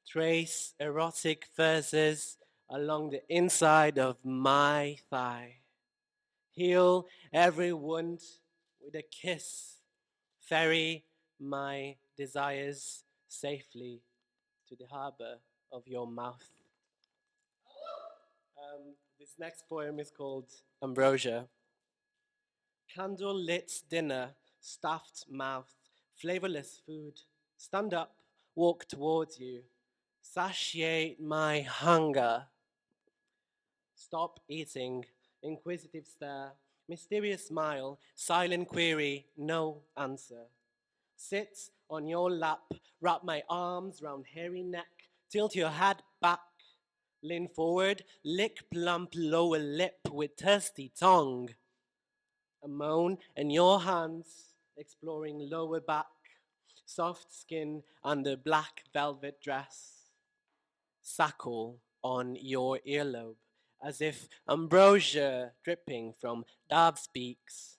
trace erotic verses along the inside of my thigh. Heal every wound with a kiss. Ferry my desires safely to the harbor of your mouth. This next poem is called Ambrosia. Candle-lit dinner, stuffed mouth, flavorless food. Stand up, walk towards you. Satiate my hunger. Stop eating, inquisitive stare, mysterious smile, silent query, no answer. Sit on your lap, wrap my arms round hairy neck, tilt your head back, lean forward, lick plump lower lip with thirsty tongue. A moan in your hands, exploring lower back, soft skin under black velvet dress. Suckle on your earlobe, as if ambrosia dripping from dove's beaks.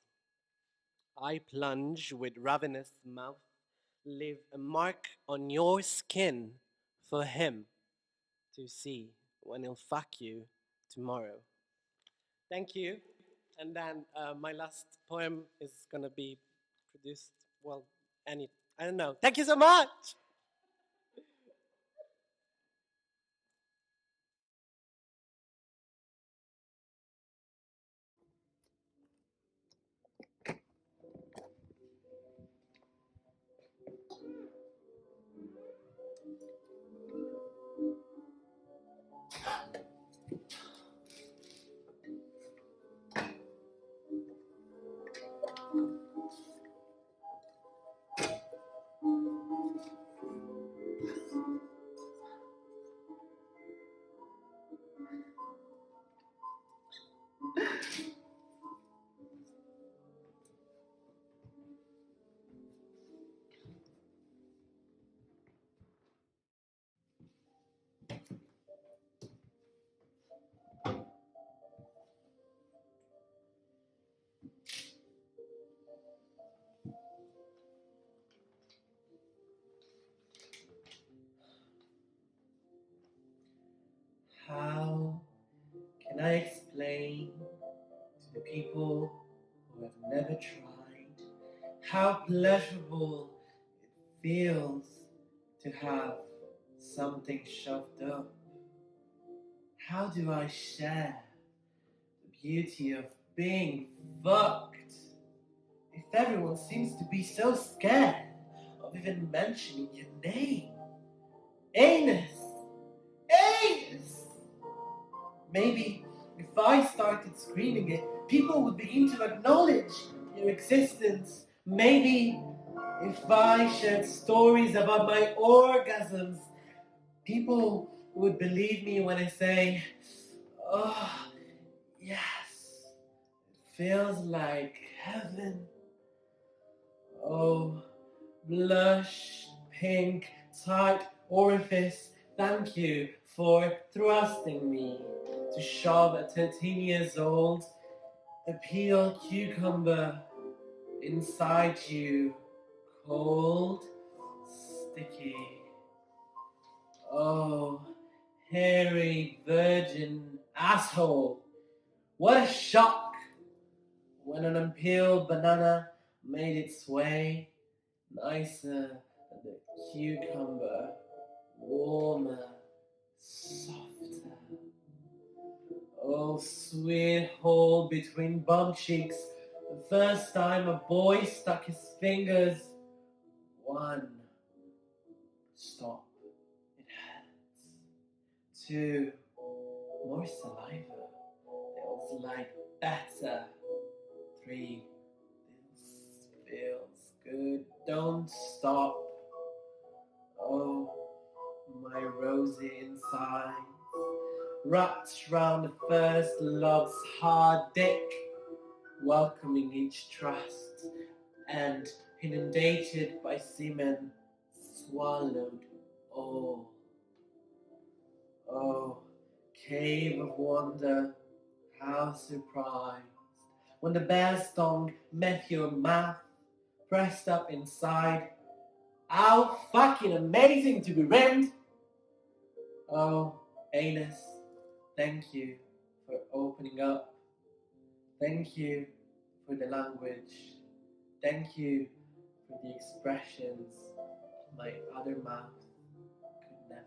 I plunge with ravenous mouth, leave a mark on your skin for him to see when he'll fuck you tomorrow. Thank you. And then my last poem is gonna be produced, well, I don't know. Thank you so much. How can I explain to the people who have never tried how pleasurable it feels to have something shoved up? How do I share the beauty of being fucked if everyone seems to be so scared of even mentioning your name? Anus! Anus! Maybe if I started screaming it, people would begin to acknowledge your existence. Maybe if I shared stories about my orgasms, people would believe me when I say, oh, yes, it feels like heaven. Oh, blush, pink, tight orifice, thank you for thrusting me to shove a 13 years old, a peeled cucumber inside you, cold, sticky. Oh, hairy virgin asshole, what a shock when an unpeeled banana made its way nicer than the cucumber, warmer, softer. Oh, sweet hole between bum cheeks, the first time a boy stuck his fingers. One, stop, it hurts. Two, more saliva, feels like better. Three, this feels good, don't stop. Oh, my rosy inside, wrapped round the first love's hard dick, welcoming each trust, and inundated by semen, swallowed all. Oh, cave of wonder, how surprised, when the bear's tongue met your mouth, pressed up inside. How fucking amazing to be rimmed! Oh, anus, thank you for opening up. Thank you for the language. Thank you for the expressions my other mouth could never.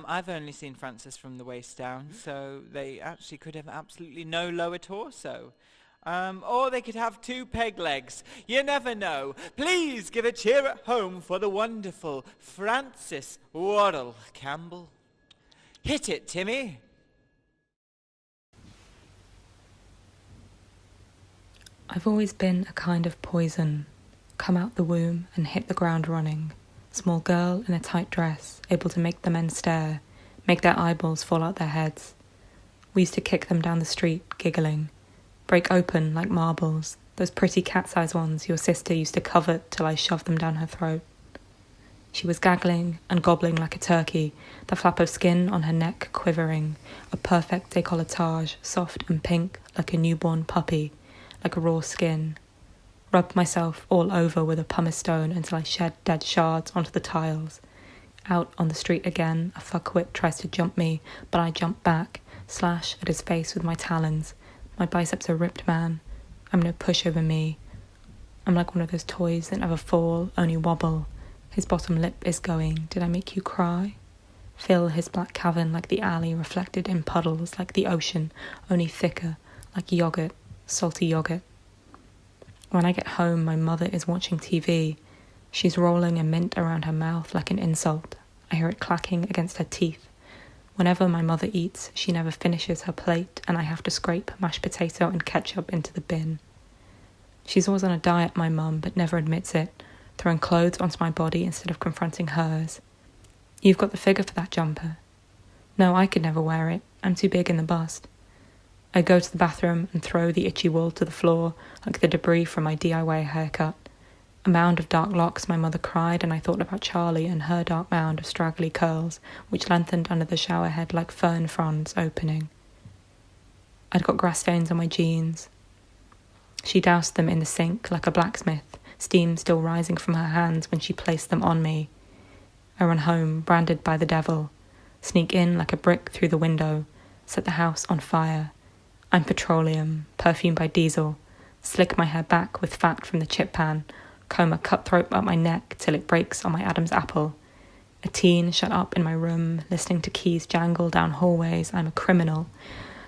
I've only seen Francis from the waist down, so they actually could have absolutely no lower torso. Or they could have 2 peg legs. You never know. Please give a cheer at home for the wonderful Francis Worrell Campbell. Hit it, Timmy. I've always been a kind of poison, come out the womb and hit the ground running. Small girl in a tight dress, able to make the men stare, make their eyeballs fall out their heads. We used to kick them down the street, giggling, break open like marbles, those pretty cat-sized ones your sister used to covet till I shoved them down her throat. She was gaggling and gobbling like a turkey, the flap of skin on her neck quivering, a perfect décolletage, soft and pink like a newborn puppy, like a raw skin. Rubbed myself all over with a pumice stone until I shed dead shards onto the tiles. Out on the street again, a fuckwit tries to jump me, but I jump back, slash at his face with my talons. My biceps are ripped, man. I'm no pushover me. I'm like one of those toys that never fall, only wobble. His bottom lip is going, did I make you cry? Fill his black cavern like the alley reflected in puddles like the ocean, only thicker, like yogurt, salty yogurt. When I get home, my mother is watching TV. She's rolling a mint around her mouth like an insult. I hear it clacking against her teeth. Whenever my mother eats, she never finishes her plate, and I have to scrape mashed potato and ketchup into the bin. She's always on a diet, my mum, but never admits it, throwing clothes onto my body instead of confronting hers. You've got the figure for that jumper. No, I could never wear it. I'm too big in the bust. I go to the bathroom and throw the itchy wool to the floor like the debris from my DIY haircut. A mound of dark locks, my mother cried, and I thought about Charlie and her dark mound of straggly curls, which lengthened under the shower head like fern fronds opening. I'd got grass stains on my jeans. She doused them in the sink like a blacksmith, steam still rising from her hands when she placed them on me. I run home, branded by the devil, sneak in like a brick through the window, set the house on fire. I'm petroleum, perfumed by diesel, slick my hair back with fat from the chip pan, comb a cutthroat up my neck till it breaks on my Adam's apple. A teen shut up in my room, listening to keys jangle down hallways. I'm a criminal.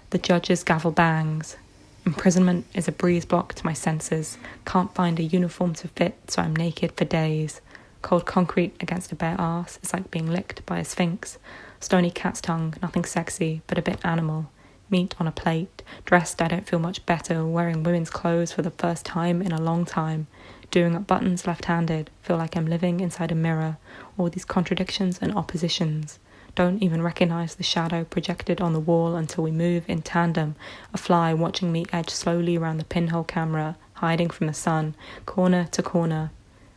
The judge's gavel bangs. Imprisonment is a breeze block to my senses. Can't find a uniform to fit, so I'm naked for days. Cold concrete against a bare arse is like being licked by a sphinx. Stony cat's tongue, nothing sexy, but a bit animal. Meat on a plate. Dressed, I don't feel much better. Wearing women's clothes for the first time in a long time. Doing up buttons left-handed. Feel like I'm living inside a mirror. All these contradictions and oppositions. Don't even recognize the shadow projected on the wall until we move in tandem. A fly watching me edge slowly around the pinhole camera, hiding from the sun, corner to corner.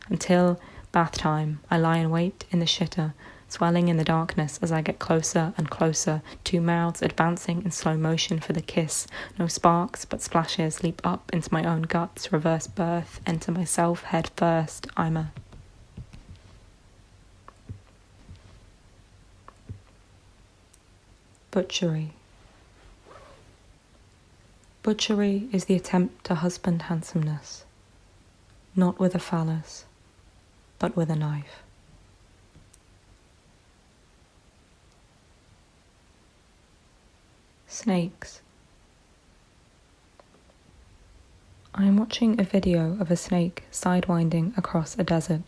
Until bath time, I lie in wait in the shitter, swelling in the darkness as I get closer and closer, two mouths advancing in slow motion for the kiss. No sparks, but splashes leap up into my own guts, reverse birth, enter myself head first. I'm a... Butchery. Butchery is the attempt to husband handsomeness, not with a phallus, but with a knife. Snakes. I am watching a video of a snake sidewinding across a desert.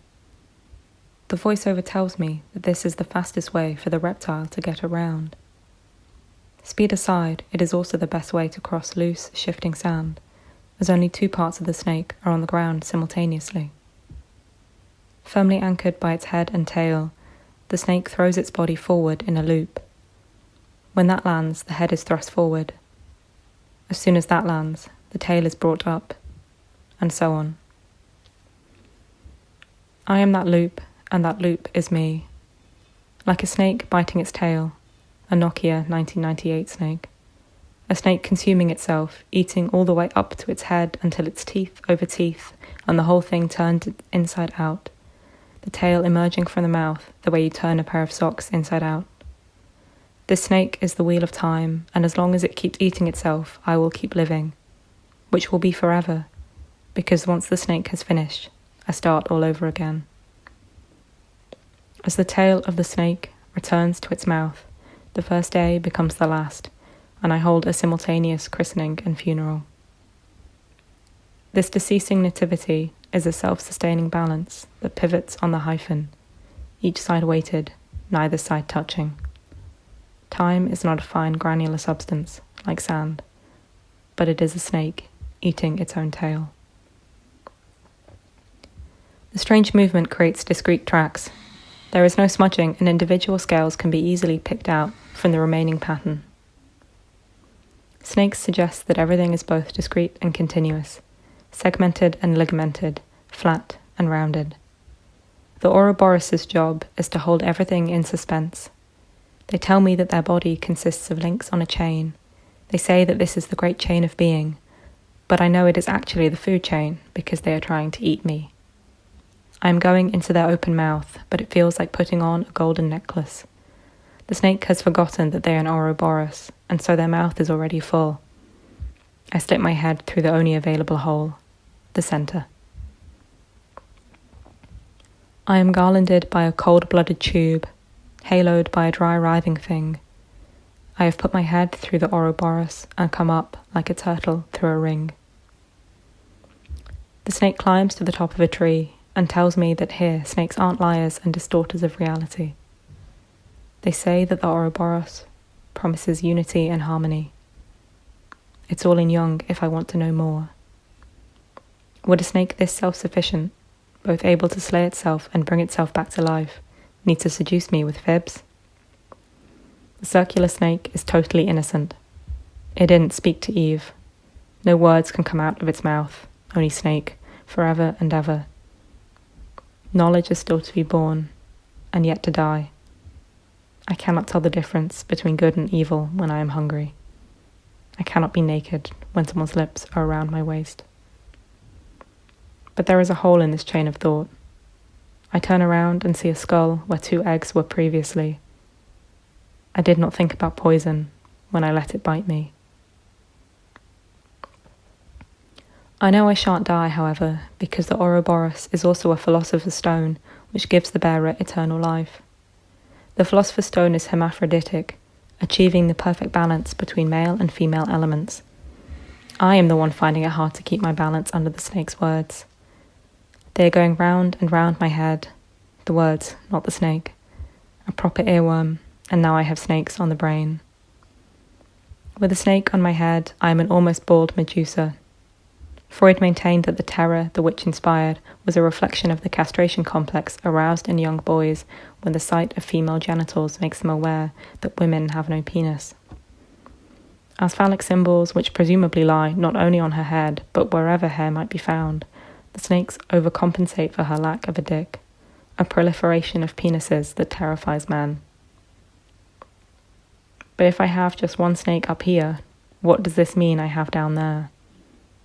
The voiceover tells me that this is the fastest way for the reptile to get around. Speed aside, it is also the best way to cross loose, shifting sand, as only two parts of the snake are on the ground simultaneously. Firmly anchored by its head and tail, the snake throws its body forward in a loop. When that lands, the head is thrust forward. As soon as that lands, the tail is brought up, and so on. I am that loop, and that loop is me. Like a snake biting its tail, a Nokia 1998 snake. A snake consuming itself, eating all the way up to its head until it's teeth over teeth, and the whole thing turned inside out. The tail emerging from the mouth, the way you turn a pair of socks inside out. This snake is the wheel of time, and as long as it keeps eating itself, I will keep living, which will be forever, because once the snake has finished, I start all over again. As the tail of the snake returns to its mouth, the first day becomes the last, and I hold a simultaneous christening and funeral. This deceasing nativity is a self-sustaining balance that pivots on the hyphen, each side weighted, neither side touching. Time is not a fine granular substance, like sand, but it is a snake eating its own tail. The strange movement creates discrete tracks. There is no smudging, and individual scales can be easily picked out from the remaining pattern. Snakes suggest that everything is both discrete and continuous, segmented and ligamented, flat and rounded. The Ouroboros' job is to hold everything in suspense. They tell me that their body consists of links on a chain. They say that this is the great chain of being, but I know it is actually the food chain because they are trying to eat me. I am going into their open mouth, but it feels like putting on a golden necklace. The snake has forgotten that they are an Ouroboros, and so their mouth is already full. I slip my head through the only available hole, the center. I am garlanded by a cold-blooded tube, haloed by a dry writhing thing. I have put my head through the Ouroboros and come up like a turtle through a ring. The snake climbs to the top of a tree and tells me that here snakes aren't liars and distorters of reality. They say that the Ouroboros promises unity and harmony. It's all in Jung if I want to know more. Would a snake this self-sufficient, both able to slay itself and bring itself back to life, need to seduce me with fibs? The circular snake is totally innocent. It didn't speak to Eve. No words can come out of its mouth, only snake, forever and ever. Knowledge is still to be born, and yet to die. I cannot tell the difference between good and evil when I am hungry. I cannot be naked when someone's lips are around my waist. But there is a hole in this chain of thought. I turn around and see a skull where 2 eggs were previously. I did not think about poison when I let it bite me. I know I shan't die, however, because the Ouroboros is also a philosopher's stone which gives the bearer eternal life. The philosopher's stone is hermaphroditic, achieving the perfect balance between male and female elements. I am the one finding it hard to keep my balance under the snake's words. They are going round and round my head. The words, not the snake. A proper earworm, and now I have snakes on the brain. With a snake on my head, I am an almost bald Medusa. Freud maintained that the terror the witch inspired was a reflection of the castration complex aroused in young boys when the sight of female genitals makes them aware that women have no penis. As phallic symbols, which presumably lie not only on her head, but wherever hair might be found, the snakes overcompensate for her lack of a dick, a proliferation of penises that terrifies man. But if I have just one snake up here, what does this mean I have down there?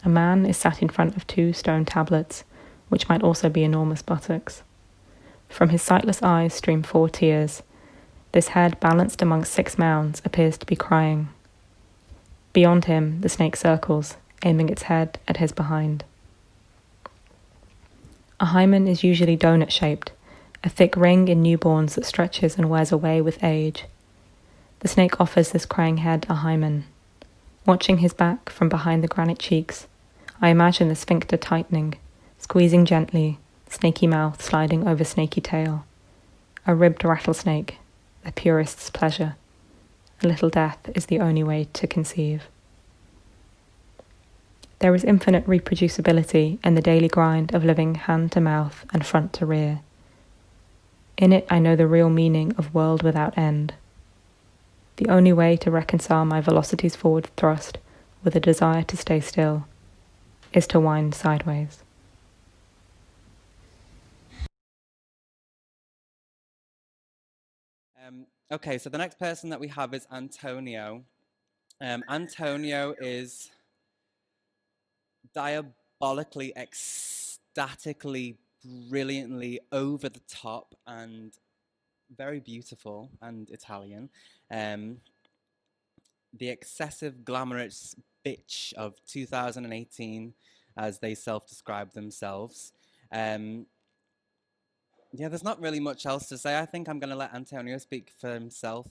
A man is sat in front of 2 stone tablets, which might also be enormous buttocks. From his sightless eyes stream 4 tears. This head, balanced amongst 6 mounds, appears to be crying. Beyond him, the snake circles, aiming its head at his behind. A hymen is usually donut-shaped, a thick ring in newborns that stretches and wears away with age. The snake offers this crying head a hymen. Watching his back from behind the granite cheeks, I imagine the sphincter tightening, squeezing gently, snaky mouth sliding over snaky tail. A ribbed rattlesnake, the purist's pleasure. A little death is the only way to conceive. There is infinite reproducibility in the daily grind of living hand to mouth and front to rear. In it I know the real meaning of world without end. The only way to reconcile my velocity's forward thrust with a desire to stay still is to wind sideways. Okay, so the next person that we have is Antonio. Antonio is diabolically, ecstatically, brilliantly over the top and very beautiful and Italian. The excessive glamorous bitch of 2018, as they self-describe themselves. Yeah, there's not really much else to say. I think I'm going to let Antonio speak for himself.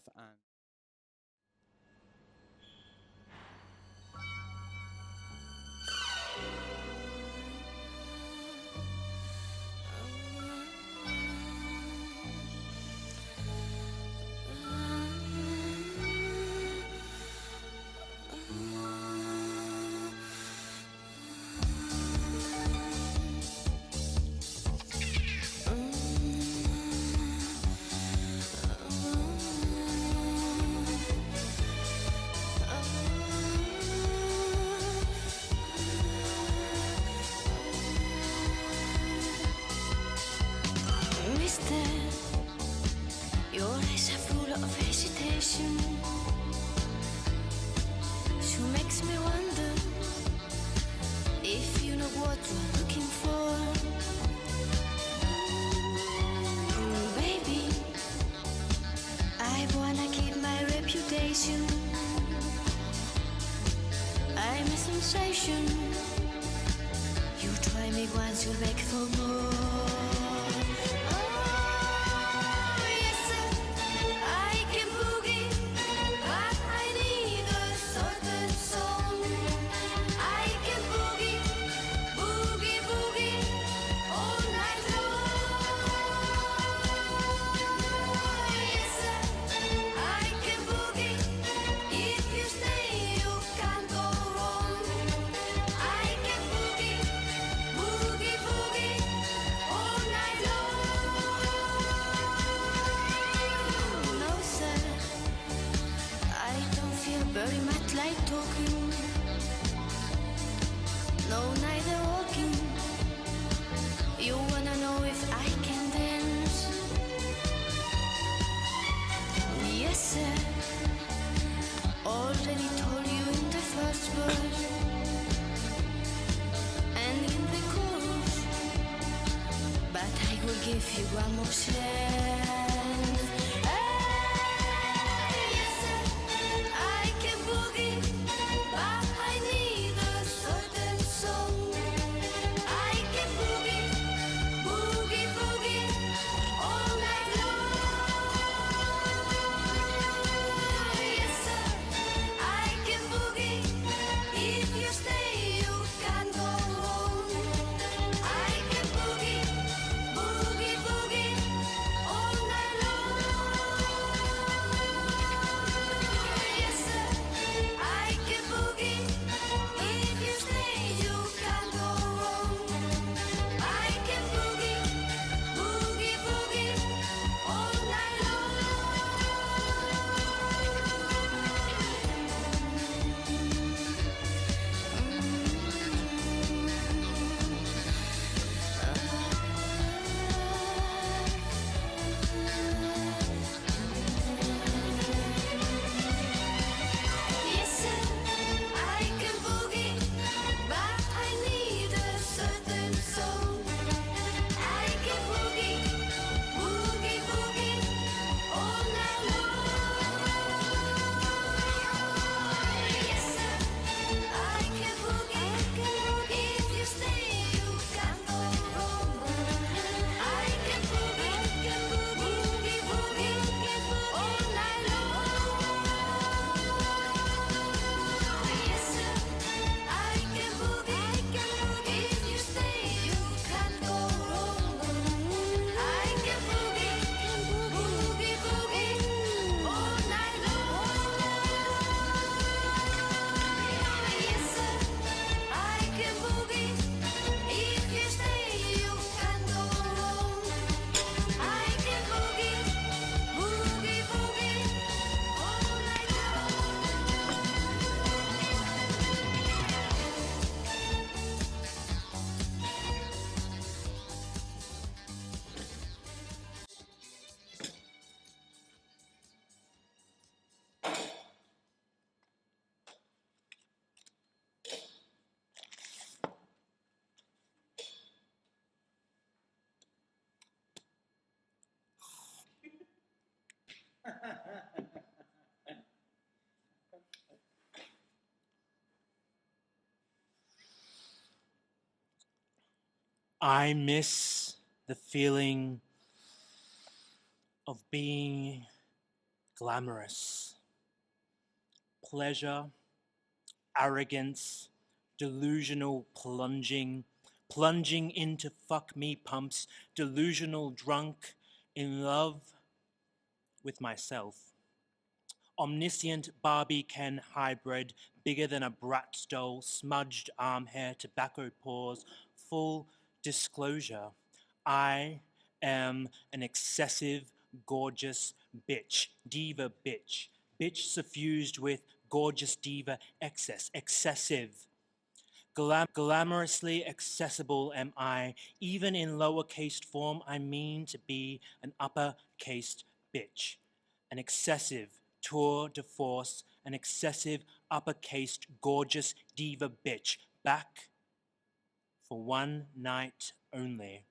Your eyes are full of hesitation. She makes me wonder if you know what you're looking for. Baby, I wanna keep my reputation. I'm a sensation. You try me once, you'll beg for more. Very much like talking, no, neither walking. You wanna know if I can dance? Yes, sir. Already told you in the first verse, and in the chorus, if you want more chance. Hey, yes, I can boogie, but I need a certain song. I can boogie, boogie, boogie all night long. Yes, sir, I can boogie. If you stay, you can go wrong. I can boogie, boogie, boogie all night long. Yes, sir, I can boogie. If you stay, you can go wrong. I can boogie, boogie, boogie all night Yes, sir, I can boogie, but I need a certain song. I can boogie, boogie, boogie all night long. Yes, sir, I can boogie. If you stay, you can go wrong. I can boogie, boogie, boogie all night long. Yes, sir, I can boogie. If you stay, you can go wrong. I can boogie, boogie, boogie all night long. Yes, sir, I can boogie. If you stay, you can go wrong. I can boogie, boogie, boogie all night long. I miss the feeling of being glamorous. Pleasure, arrogance, delusional plunging into fuck me pumps, delusional drunk, in love with myself. Omniscient Barbie Ken hybrid, bigger than a Bratz doll, smudged arm hair, tobacco pores, full disclosure. I am an excessive, gorgeous bitch, diva bitch. Bitch suffused with gorgeous diva excess, excessive. Glamorously accessible am I, even in lowercase form. I mean to be an uppercase bitch, an excessive tour de force, an excessive uppercase gorgeous diva bitch, back for one night only.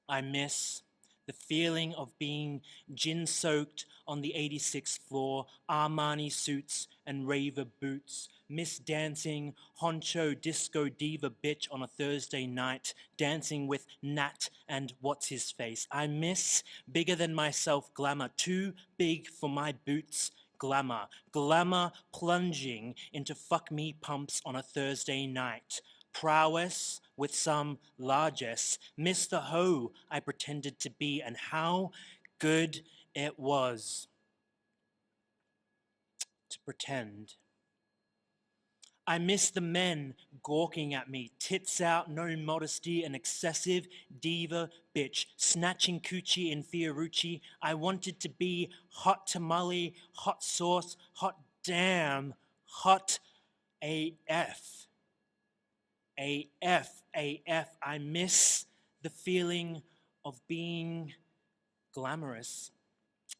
I miss the feeling of being gin-soaked on the 86th floor, Armani suits and raver boots, miss dancing honcho disco diva bitch on a Thursday night, dancing with Nat and what's-his-face. I miss bigger than myself glamour, too big for my boots, glamour plunging into fuck me pumps on a Thursday night. Prowess with some largesse, miss the hoe I pretended to be, and how good it was to pretend. I miss the men gawking at me, tits out, no modesty, an excessive diva bitch, snatching coochie in Fiorucci. I wanted to be hot tamale, hot sauce, hot damn, hot AF. AF. I miss the feeling of being glamorous.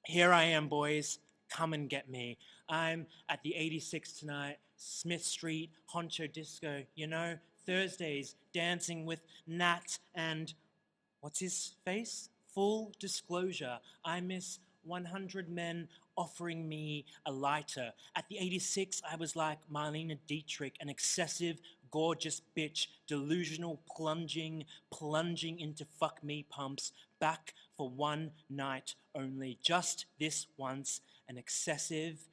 Here I am, boys. Come and get me. I'm at the 86 tonight, Smith Street, Honcho Disco, you know, Thursdays dancing with Nat and what's his face? Full disclosure, I miss 100 men offering me a lighter. At the 86, I was like Marlene Dietrich, an excessive, gorgeous bitch, delusional, plunging into fuck me pumps, back for one night only. Just this once, an excessive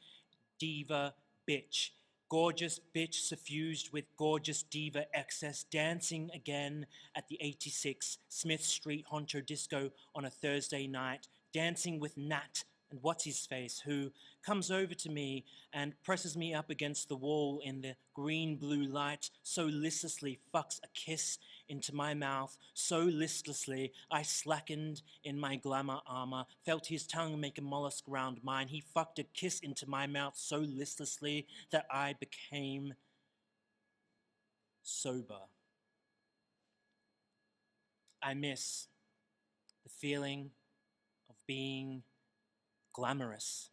diva bitch. Gorgeous bitch suffused with gorgeous diva excess, dancing again at the 86 Smith Street Honcho Disco on a Thursday night, dancing with Nat and what's his face, who comes over to me and presses me up against the wall in the green blue light, so listlessly fucks a kiss into my mouth, so listlessly I slackened in my glamour armor, felt his tongue make a mollusk round mine. He fucked a kiss into my mouth so listlessly that I became sober. I miss the feeling of being glamorous.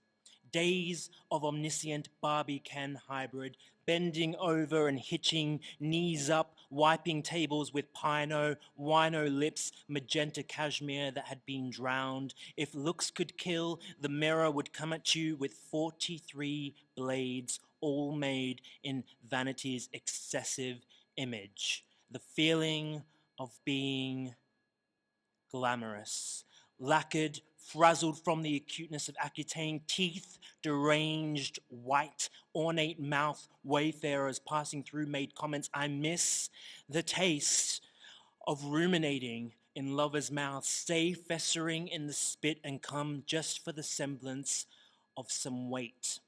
Days of omniscient Barbie Ken hybrid, bending over and hitching, knees up, wiping tables with wino lips, magenta cashmere that had been drowned. If looks could kill, the mirror would come at you with 43 blades, all made in vanity's excessive image. The feeling of being glamorous, lacquered, frazzled from the acuteness of Accutane, teeth deranged, white, ornate mouth, wayfarers passing through made comments. I miss the taste of ruminating in lovers' mouths, stay festering in the spit and come just for the semblance of some weight.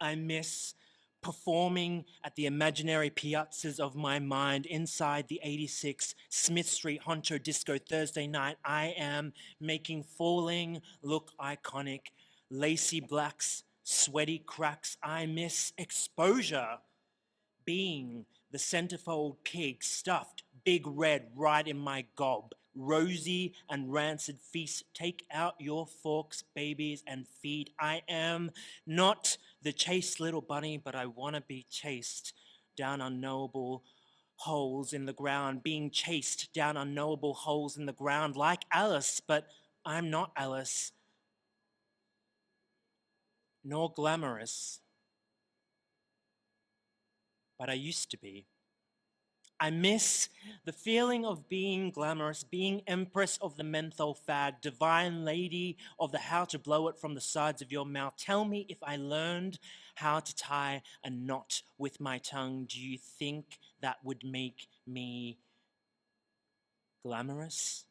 I miss performing at the imaginary piazzas of my mind inside the 86 Smith Street Honcho Disco Thursday night. I am making falling look iconic, lacy blacks, sweaty cracks. I miss exposure, being the centerfold pig stuffed big red right in my gob. Rosy and rancid feast, take out your forks, babies, and feed. I am not the chaste little bunny, but I want to be chased down unknowable holes in the ground, being chased down unknowable holes in the ground like Alice, but I'm not Alice, nor glamorous, but I used to be. I miss the feeling of being glamorous, being empress of the menthol fad, divine lady of the how to blow it from the sides of your mouth. Tell me if I learned how to tie a knot with my tongue, do you think that would make me glamorous?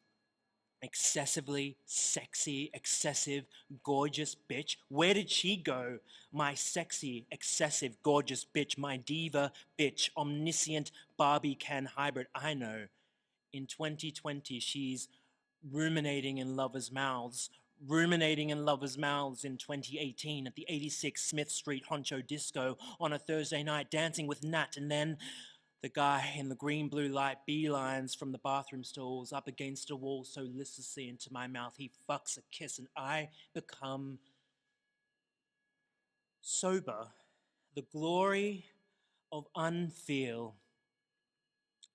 Excessively sexy, excessive, gorgeous bitch. Where did she go? My sexy, excessive, gorgeous bitch, my diva bitch, omniscient Barbie Ken hybrid. I know. In 2020, she's ruminating in lovers' mouths. Ruminating in lovers' mouths in 2018 at the 86 Smith Street Honcho Disco on a Thursday night, dancing with Nat, and then the guy in the green blue light beelines from the bathroom stalls up against a wall so listlessly into my mouth. He fucks a kiss and I become sober. The glory of unfeel.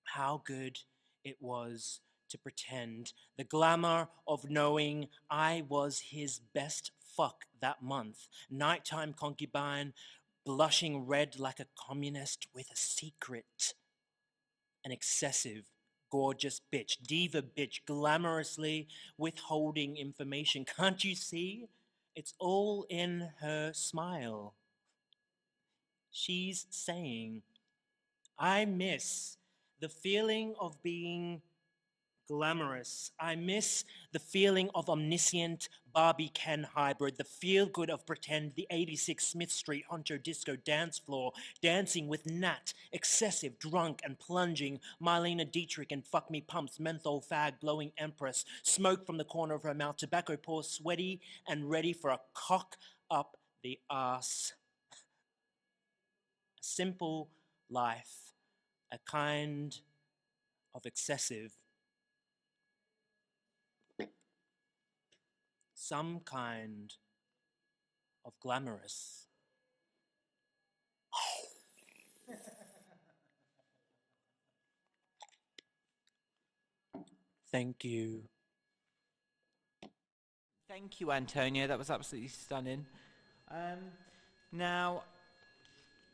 How good it was to pretend. The glamour of knowing I was his best fuck that month. Nighttime concubine, blushing red like a communist with a secret. An excessive, gorgeous bitch, diva bitch, glamorously withholding information. Can't you see? It's all in her smile. She's saying, I miss the feeling of being glamorous. I miss the feeling of omniscient Barbie Ken hybrid, the feel good of pretend, the 86 Smith Street Honcho Disco dance floor, dancing with Nat, excessive, drunk and plunging, Marlene Dietrich and fuck me pumps, menthol fag blowing empress, smoke from the corner of her mouth, tobacco pores, sweaty and ready for a cock up the ass. A simple life, a kind of excessive, some kind of glamorous. Thank you. Thank you, Antonio. That was absolutely stunning. Now,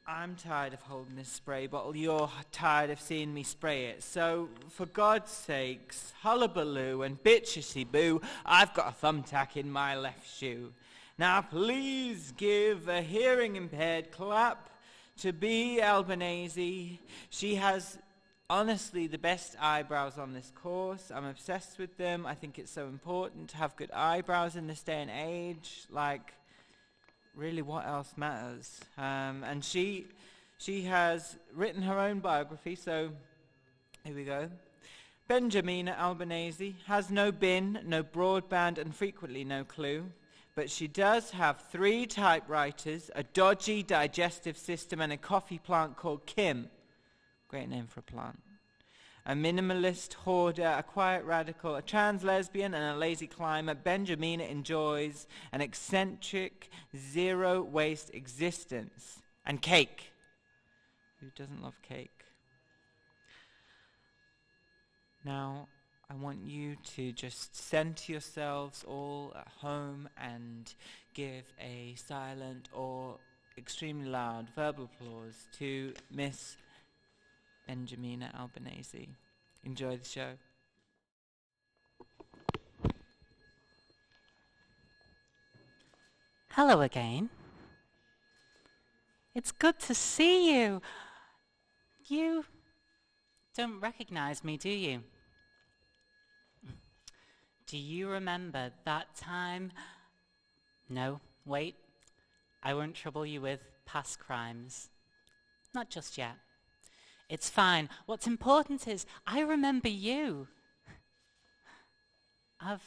I'm tired of holding this spray bottle. You're tired of seeing me spray it. So, for God's sakes, hullabaloo and bitchity boo, I've got a thumbtack in my left shoe. Now, please give a hearing impaired clap to B. Albanese. She has honestly the best eyebrows on this course. I'm obsessed with them. I think it's so important to have good eyebrows in this day and age. Like, really, what else matters? And she has written her own biography, so here we go. Benjamina Albanese has no bin, no broadband, and frequently no clue. But she does have 3 typewriters, a dodgy digestive system, and a coffee plant called Kim. Great name for a plant. A minimalist hoarder, a quiet radical, a trans lesbian, and a lazy climber, Benjamina enjoys an eccentric, zero-waste existence. And cake. Who doesn't love cake? Now, I want you to just center yourselves all at home and give a silent or extremely loud verbal applause to Miss Benjamina Albanese. Enjoy the show. Hello again. It's good to see you. You don't recognize me, do you? Do you remember that time? No, wait. I won't trouble you with past crimes. Not just yet. It's fine. What's important is I remember you. I'm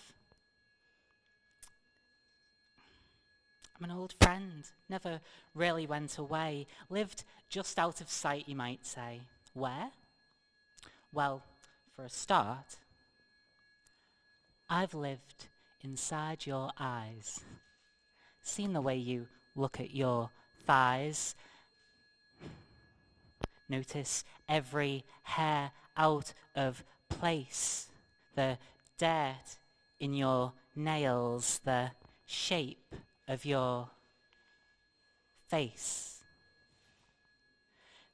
an old friend. Never really went away. Lived just out of sight, you might say. Where? Well, for a start, I've lived inside your eyes. Seen the way you look at your thighs. Notice every hair out of place. The dirt in your nails. The shape of your face.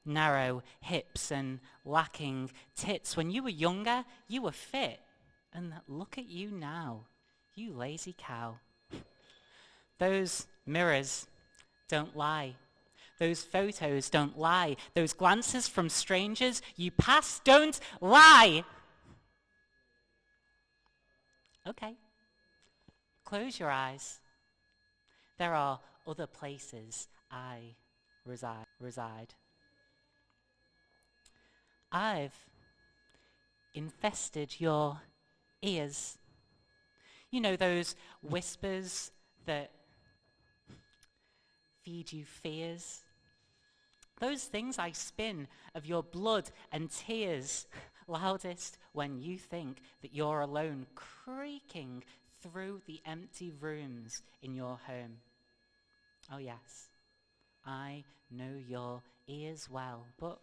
Narrow hips and lacking tits. When you were younger, you were fit. And look at you now, you lazy cow. Those mirrors don't lie. Those photos don't lie. Those glances from strangers you pass don't lie. Okay, close your eyes. There are other places I reside. I've infested your ears. You know, those whispers that feed you fears. Those things I spin of your blood and tears, loudest when you think that you're alone, creaking through the empty rooms in your home. Oh yes, I know your ears well, but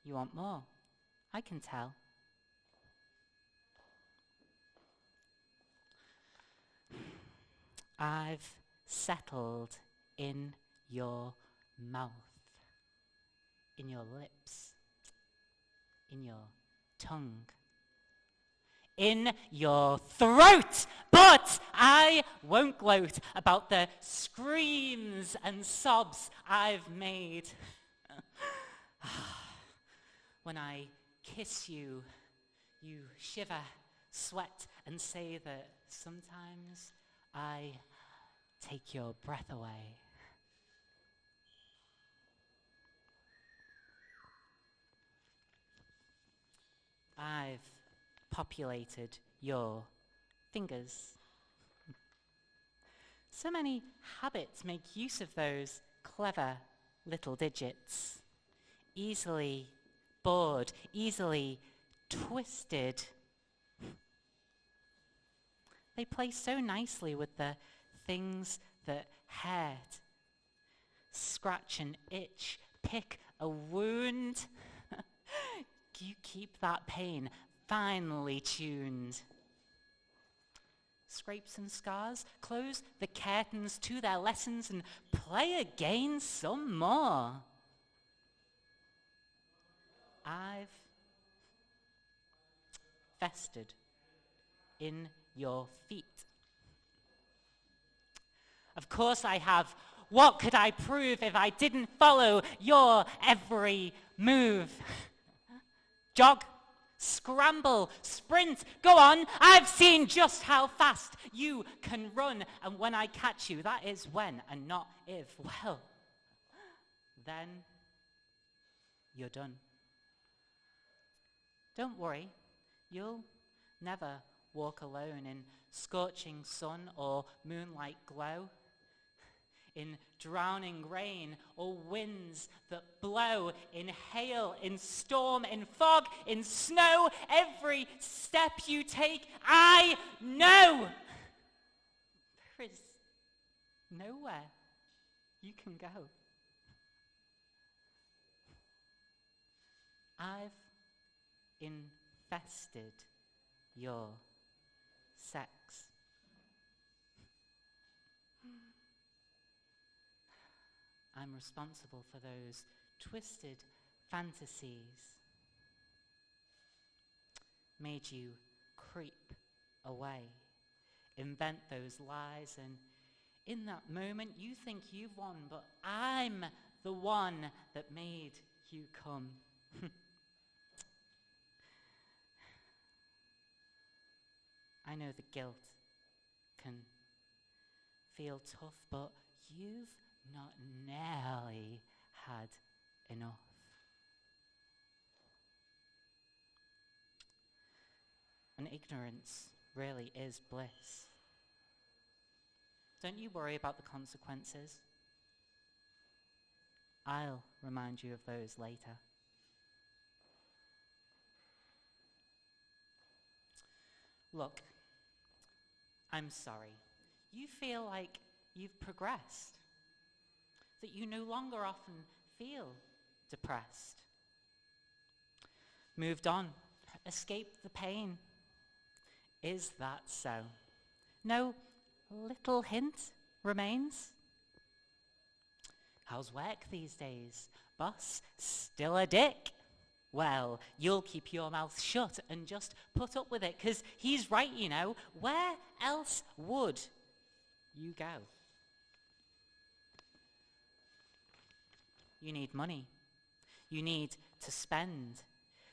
you want more. I can tell. I've settled in your mouth, in your lips, in your tongue, in your throat. But I won't gloat about the screams and sobs I've made. When I kiss you, you shiver, sweat, and say that sometimes I take your breath away. I've populated your fingers. So many habits make use of those clever little digits. Easily bored, easily twisted. They play so nicely with the things that hurt. Scratch an itch, pick a wound. You keep that pain finely tuned. scrapes and scars, close the curtains to their lessons and play again some more. I've festered in your feet. Of course I have. What could I prove if I didn't follow your every move? Jog, scramble, sprint, go on. I've seen just how fast you can run. And when I catch you, that is when and not if. Well, then you're done. Don't worry, you'll never walk alone in scorching sun or moonlight glow, in drowning rain or winds that blow, in hail, in storm, in fog, in snow. Every step you take, I know there is nowhere you can go. I've infested your sex. I'm responsible for those twisted fantasies. Made you creep away, invent those lies, and in that moment you think you've won, but I'm the one that made you come. I know the guilt can feel tough, but you've not nearly had enough. And ignorance really is bliss. Don't you worry about the consequences. I'll remind you of those later. Look, I'm sorry. You feel like you've progressed, that you no longer often feel depressed. Moved on, escaped the pain. Is that so? No little hint remains? How's work these days? Boss, still a dick? Well, you'll keep your mouth shut and just put up with it, 'cause he's right, you know. Where else would you go? You need money. You need to spend,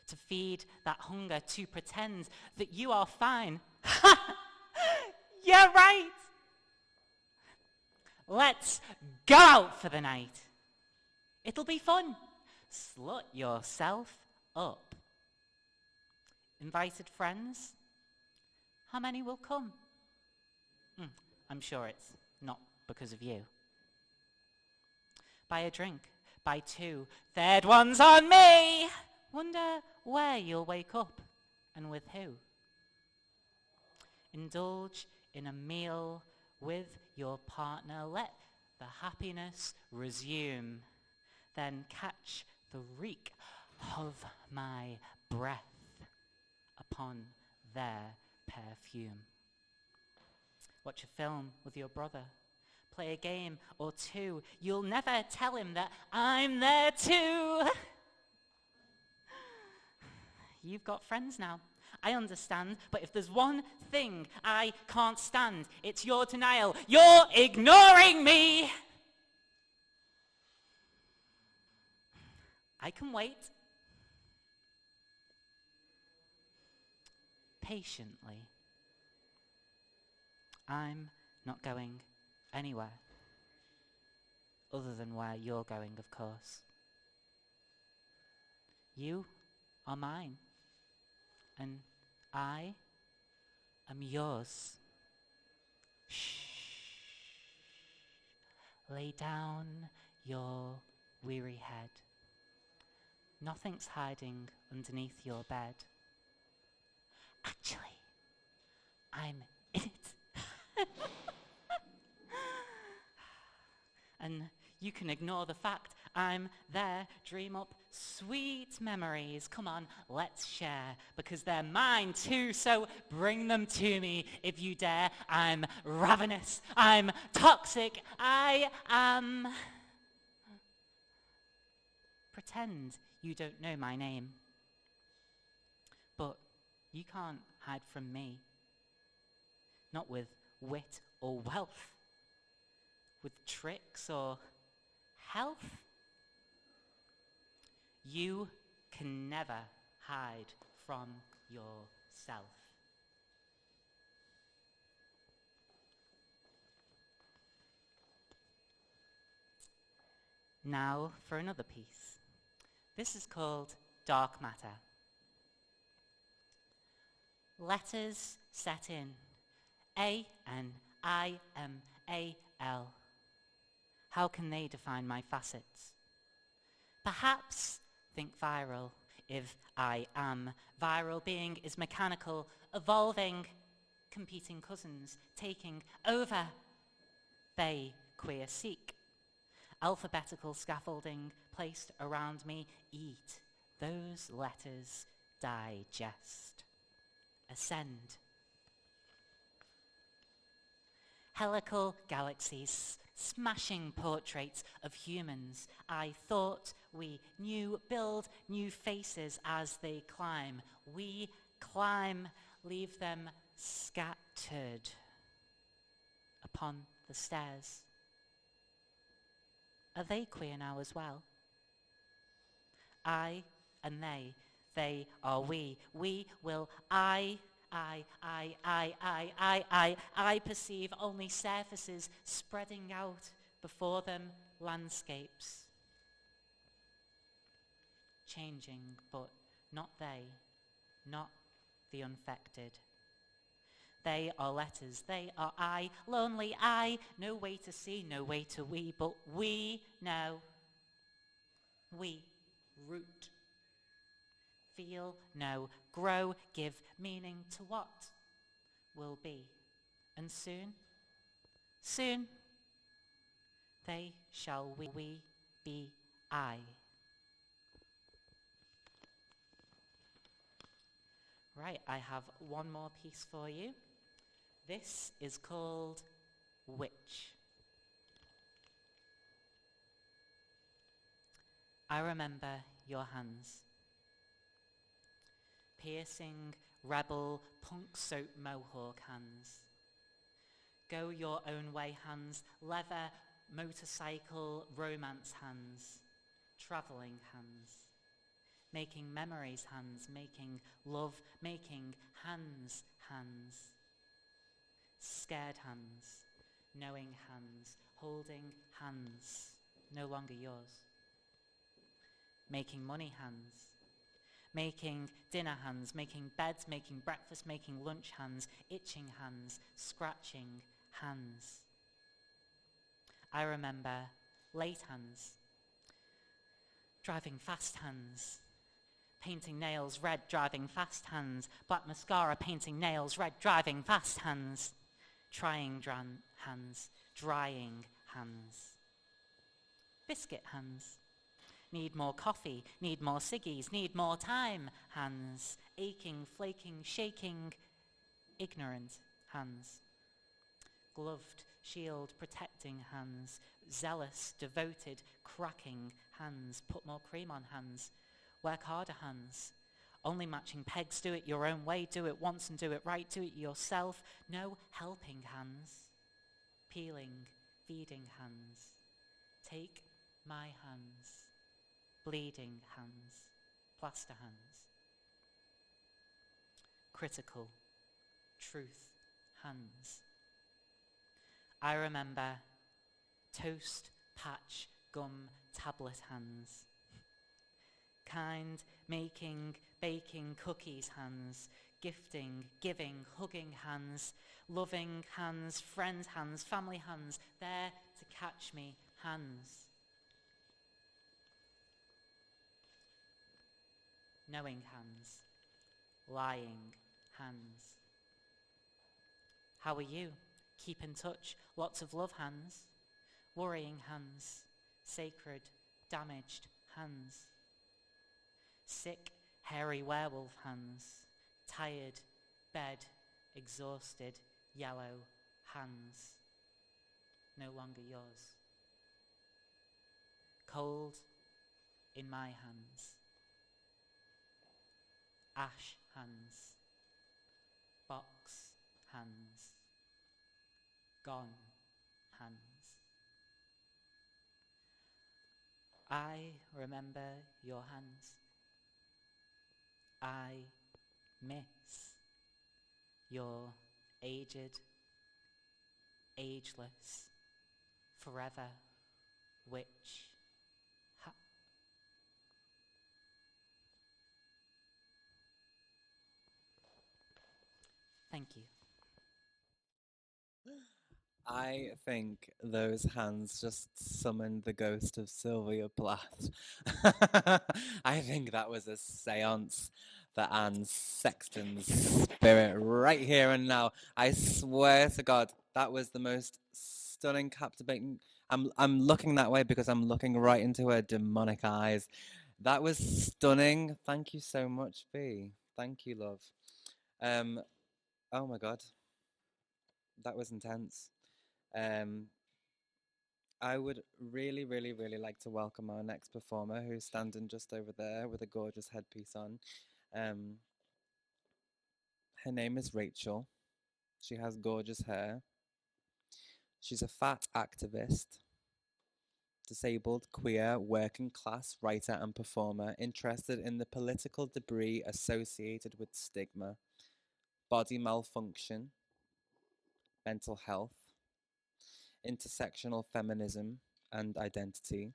to feed that hunger, to pretend that you are fine. You're right. Let's go out for the night. It'll be fun. Slut yourself up. Invited friends? How many will come? I'm sure it's not because of you. Buy a drink. Buy two. Third one's on me. Wonder where you'll wake up and with who. Indulge in a meal with your partner. Let the happiness resume. Then catch the reek of my breath upon their perfume. Watch a film with your brother. Play a game or two. You'll never tell him that I'm there too. You've got friends now. I understand, but if there's one thing I can't stand, it's your denial. You're ignoring me. I can wait. Patiently. I'm not going anywhere. Other than where you're going, of course. You are mine. And I am yours. Shh. Lay down your weary head. Nothing's hiding underneath your bed. Actually, I'm in it. And you can ignore the fact I'm there. Dream up sweet memories. Come on, let's share, because they're mine too, so bring them to me if you dare. I'm ravenous, I'm toxic, I am... Pretend you don't know my name. But you can't hide from me. Not with wit or wealth. With tricks or health. You can never hide from yourself. Now for another piece. This is called Dark Matter. Letters set in A-N-I-M-A-L. How can they define my facets? Perhaps think viral. If I am viral, being is mechanical, evolving, competing cousins, taking over. They queer seek. Alphabetical scaffolding placed around me. Eat those letters, digest. Ascend. Helical galaxies, smashing portraits of humans. I thought we knew, build new faces as they climb. We climb, leave them scattered upon the stairs. Are they queer now as well? I and they are we. We will I perceive only surfaces spreading out before them, landscapes. Changing, but not they, not the infected. They are letters, they are I, lonely I, no way to see, no way to we, but we know. We root. Feel, know, grow, give meaning to what will be. And soon, they shall we be I. Right, I have one more piece for you. This is called Witch. I remember your hands. Piercing, rebel, punk soap mohawk hands. Go your own way hands, leather, motorcycle, romance hands, travelling hands. Making memories hands, making love, making hands, hands. Scared hands, knowing hands, holding hands, no longer yours. Making money hands. Making dinner hands, making beds, making breakfast, making lunch hands, itching hands, scratching hands. I remember late hands, driving fast hands, painting nails red, driving fast hands, black mascara, painting nails red, driving fast hands, trying hands, drying hands, biscuit hands. Need more coffee, need more ciggies, need more time, hands. Aching, flaking, shaking, ignorant hands. Gloved, shield, protecting hands. Zealous, devoted, cracking hands. Put more cream on hands. Work harder hands. Only matching pegs, do it your own way, do it once and do it right, do it yourself. No helping hands. Peeling, feeding hands. Take my hands. Bleeding hands, plaster hands. Critical, truth hands. I remember toast, patch, gum, tablet hands. Kind, making, baking, cookies hands. Gifting, giving, hugging hands. Loving hands, friend hands, family hands. There to catch me hands. Knowing hands, lying hands. How are you? Keep in touch, lots of love hands. Worrying hands, sacred, damaged hands. Sick, hairy werewolf hands. Tired, bed, exhausted, yellow hands. No longer yours. Cold in my hands. Ash hands. Box hands. Gone hands. I remember your hands. I miss your aged, ageless, forever witch hat. Thank you. I think those hands just summoned the ghost of Sylvia Plath. I think that was a seance for Anne Sexton's spirit right here and now. I swear to God, that was the most stunning, captivating. I'm looking that way because I'm looking right into her demonic eyes. That was stunning. Thank you so much, B. Thank you, love. Oh my God, that was intense. I would really, really, really like to welcome our next performer, who's standing just over there with a gorgeous headpiece on. Her name is Rachel. She has gorgeous hair. She's a fat activist, disabled, queer, working class writer and performer interested in the political debris associated with stigma, body malfunction, mental health, intersectional feminism and identity,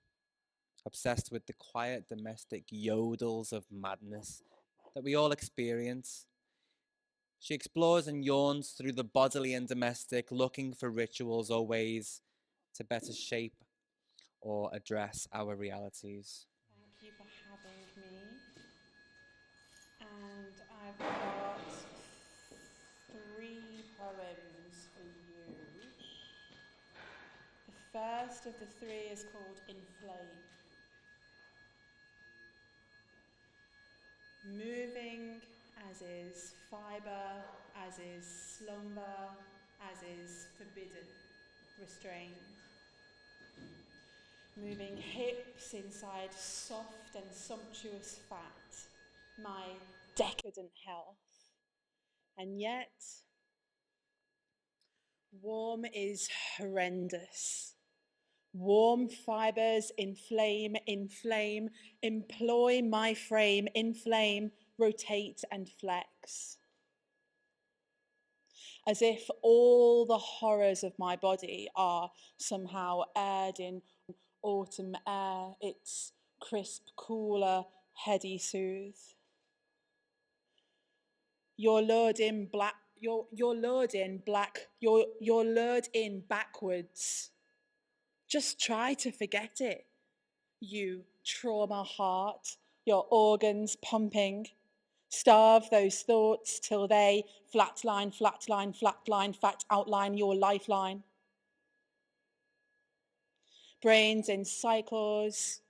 obsessed with the quiet domestic yodels of madness that we all experience. She explores and yawns through the bodily and domestic, looking for rituals or ways to better shape or address our realities. Thank you for having me. And I've got 3 poems for you. The first of the 3 is called Inflame. Moving as is fibre, as is slumber, as is forbidden, restrained. Moving hips inside soft and sumptuous fat, my decadent health. And yet, warm is horrendous. Warm fibres inflame, employ my frame, inflame, rotate and flex. As if all the horrors of my body are somehow aired in autumn air, its crisp, cooler, heady soothe. You're lured in backwards. Just try to forget it. You trauma heart, your organs pumping. Starve those thoughts till they flatline, fact outline your lifeline. Brains in cycles,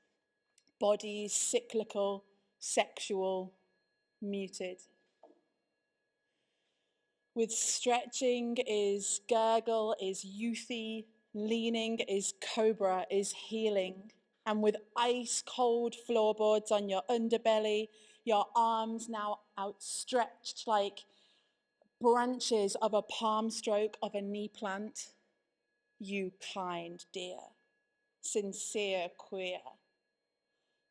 bodies cyclical, sexual, muted. With stretching is gurgle, is youthy, leaning is cobra, is healing. And with ice cold floorboards on your underbelly, your arms now outstretched like branches of a palm stroke of a knee plant. You kind dear, sincere queer.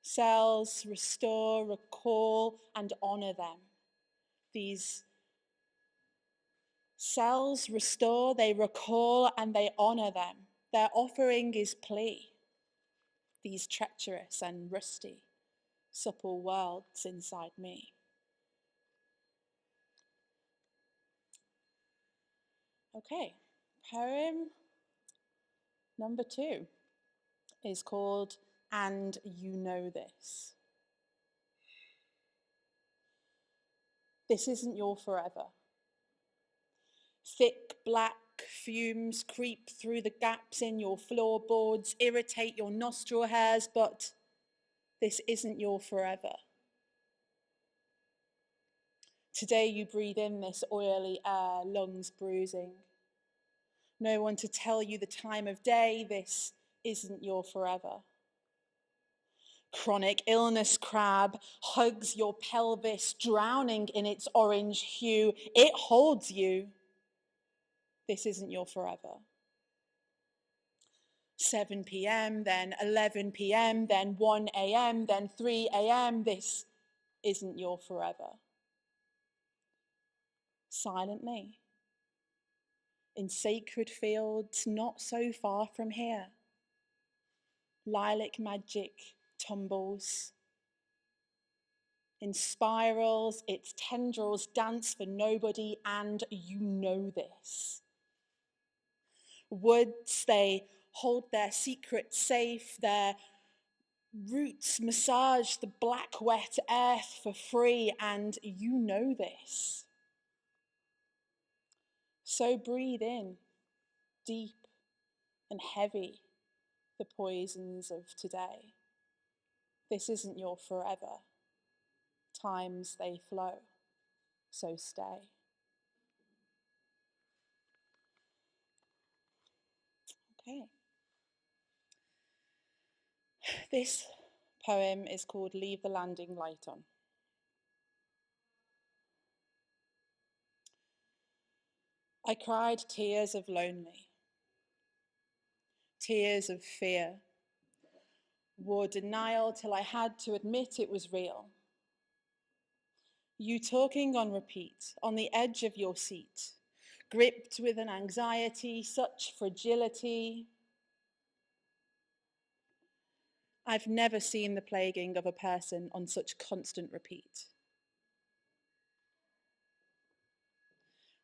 Cells restore, recall, and honor them. These cells restore, they recall, and they honor them. Their offering is plea. These treacherous and rusty, supple worlds inside me. Okay, poem number 2 is called And You Know This. This isn't your forever. Thick black fumes creep through the gaps in your floorboards, irritate your nostril hairs, but this isn't your forever. Today you breathe in this oily air, lungs bruising. No one to tell you the time of day, this isn't your forever. Chronic illness crab hugs your pelvis, drowning in its orange hue. It holds you. This isn't your forever. 7 p.m., then 11 p.m., then 1 a.m., then 3 a.m. This isn't your forever. Silently, in sacred fields not so far from here, lilac magic tumbles. In spirals, its tendrils dance for nobody, and you know this. Woods, they hold their secrets safe, their roots massage the black wet earth for free, and you know this. So breathe in, deep and heavy, the poisons of today. This isn't your forever. Times they flow, so stay. Okay. This poem is called Leave the Landing Light On. I cried tears of lonely, tears of fear, wore denial till I had to admit it was real. You talking on repeat, on the edge of your seat, gripped with an anxiety, such fragility. I've never seen the plaguing of a person on such constant repeat.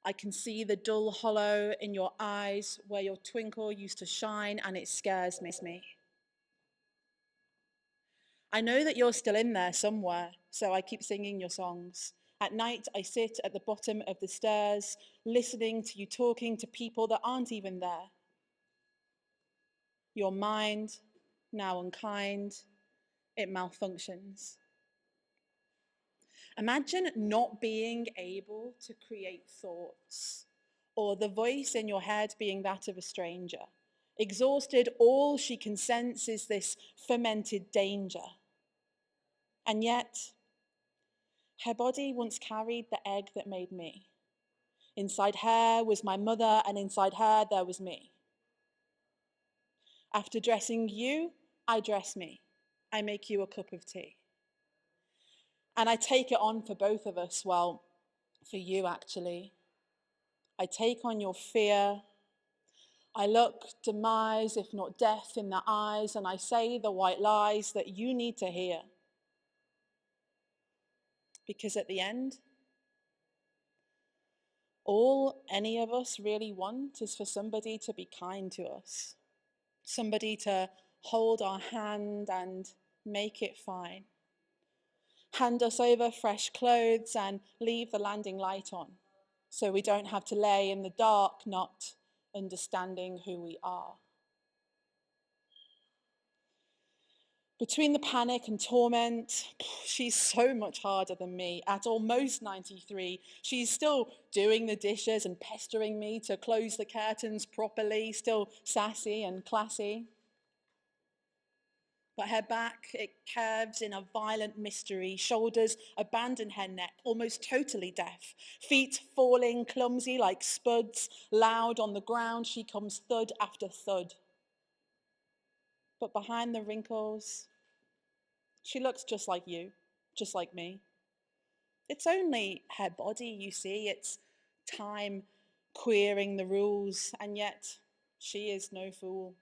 I can see the dull hollow in your eyes where your twinkle used to shine, and it scares me. I know that you're still in there somewhere, so I keep singing your songs. At night, I sit at the bottom of the stairs, listening to you talking to people that aren't even there. Your mind, now unkind, it malfunctions. Imagine not being able to create thoughts, or the voice in your head being that of a stranger. Exhausted, all she can sense is this fermented danger. And yet, her body once carried the egg that made me. Inside her was my mother, and inside her there was me. After dressing you, I dress me. I make you a cup of tea. And I take it on for both of us, well, for you actually. I take on your fear. I look demise, if not death, in the eyes, and I say the white lies that you need to hear. Because at the end, all any of us really want is for somebody to be kind to us, somebody to hold our hand and make it fine, hand us over fresh clothes and leave the landing light on, so we don't have to lay in the dark not understanding who we are. Between the panic and torment, she's so much harder than me. At almost 93, she's still doing the dishes and pestering me to close the curtains properly, still sassy and classy. But her back, it curves in a violent mystery. Shoulders abandon her neck, almost totally deaf. Feet falling clumsy like spuds. Loud on the ground, she comes thud after thud. But behind the wrinkles, she looks just like you, just like me. It's only her body, you see. It's time queering the rules, and yet she is no fool.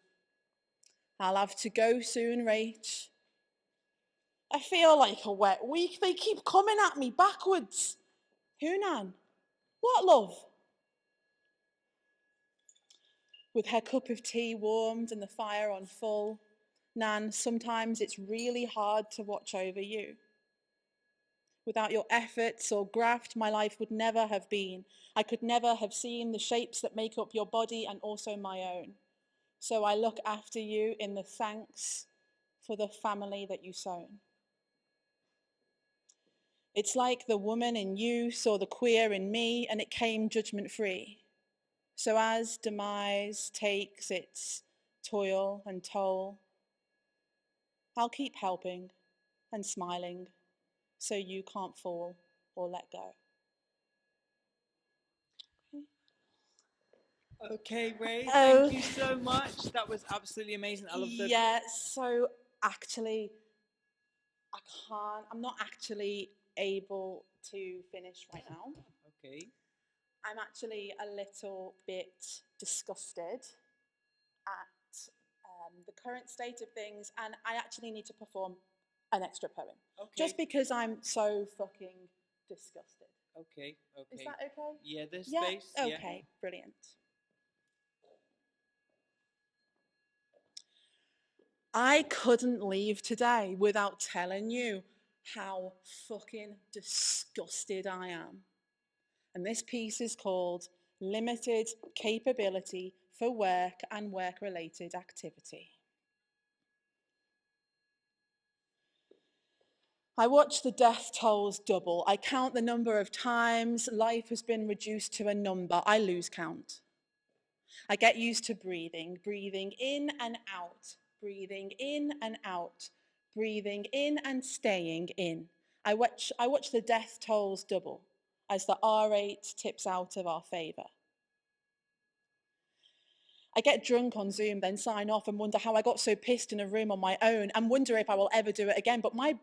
I'll have to go soon, Rach. I feel like a wet week. They keep coming at me backwards. Who, Nan? What, love? With her cup of tea warmed and the fire on full, Nan, sometimes it's really hard to watch over you. Without your efforts or graft, my life would never have been. I could never have seen the shapes that make up your body and also my own. So I look after you in the thanks for the family that you sown. It's like the woman in you saw the queer in me and it came judgment-free. So as demise takes its toil and toll, I'll keep helping and smiling so you can't fall or let go. Okay, Ray, Oh. thank you so much. That was absolutely amazing. I love the... Yeah, so actually, I'm not actually able to finish right now. Okay. I'm actually a little bit disgusted at the current state of things, and I actually need to perform an extra poem. Okay. Just because I'm so fucking disgusted. Okay, okay. Is that okay? Yeah, there's Yeah? space. Okay, brilliant. I couldn't leave today without telling you how fucking disgusted I am. And this piece is called Limited Capability for Work and Work-Related Activity. I watch the death tolls double. I count the number of times life has been reduced to a number. I lose count. I get used to breathing in and out, breathing in and out, breathing in and staying in. I watch the death tolls double as the R rate tips out of our favour. I get drunk on Zoom, then sign off and wonder how I got so pissed in a room on my own and wonder if I will ever do it again. But my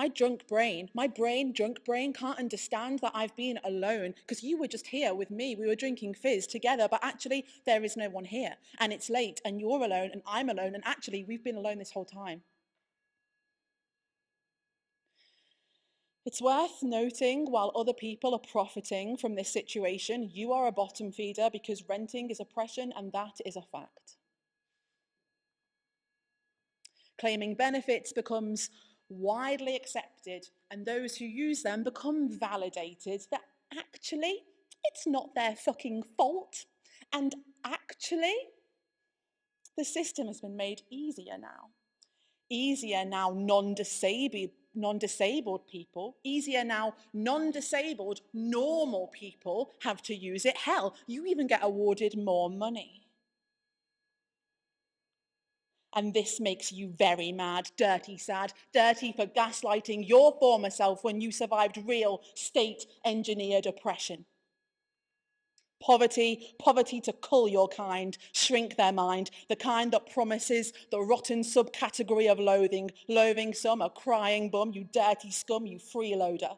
drunk brain can't understand that I've been alone because you were just here with me. We were drinking fizz together, but actually there is no one here. And it's late and you're alone and I'm alone. And actually we've been alone this whole time. It's worth noting, while other people are profiting from this situation, you are a bottom feeder because renting is oppression, and that is a fact. Claiming benefits becomes widely accepted, and those who use them become validated that actually it's not their fucking fault, and actually the system has been made easier now. Easier now non-disabled people, easier now non-disabled normal people have to use it. Hell, you even get awarded more money. And this makes you very mad, dirty sad, dirty for gaslighting your former self when you survived real state-engineered oppression. Poverty to cull your kind, shrink their mind, the kind that promises the rotten subcategory of loathing some, a crying bum, you dirty scum, you freeloader.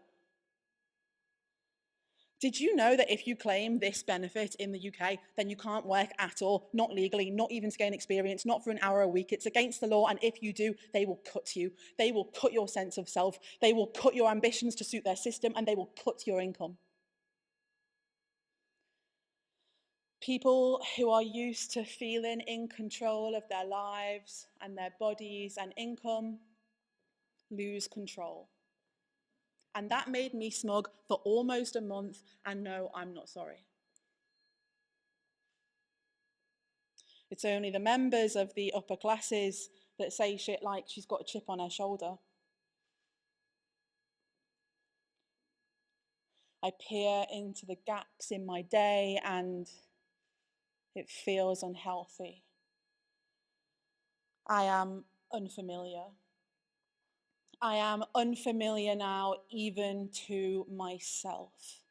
Did you know that if you claim this benefit in the UK, then you can't work at all, not legally, not even to gain experience, not for an hour a week? It's against the law, and if you do, they will cut you. They will cut your sense of self. They will cut your ambitions to suit their system, and they will cut your income. People who are used to feeling in control of their lives and their bodies and income lose control. And that made me smug for almost a month, and no, I'm not sorry. It's only the members of the upper classes that say shit like she's got a chip on her shoulder. I peer into the gaps in my day and it feels unhealthy. I am unfamiliar. I am unfamiliar now even to myself.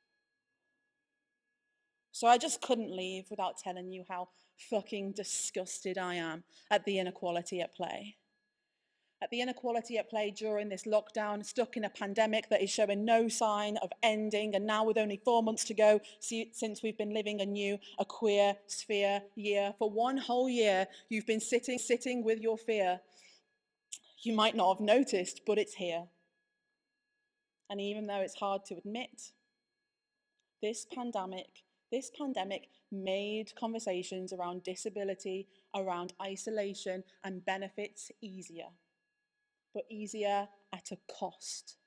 So I just couldn't leave without telling you how fucking disgusted I am at the inequality at play. At the inequality at play during this lockdown, stuck in a pandemic that is showing no sign of ending, and now with only 4 months to go since we've been living anew a queer sphere year. For 1 whole year, you've been sitting with your fear. You might not have noticed, but it's here. And even though it's hard to admit, this pandemic made conversations around disability, around isolation and benefits easier, but easier at a cost.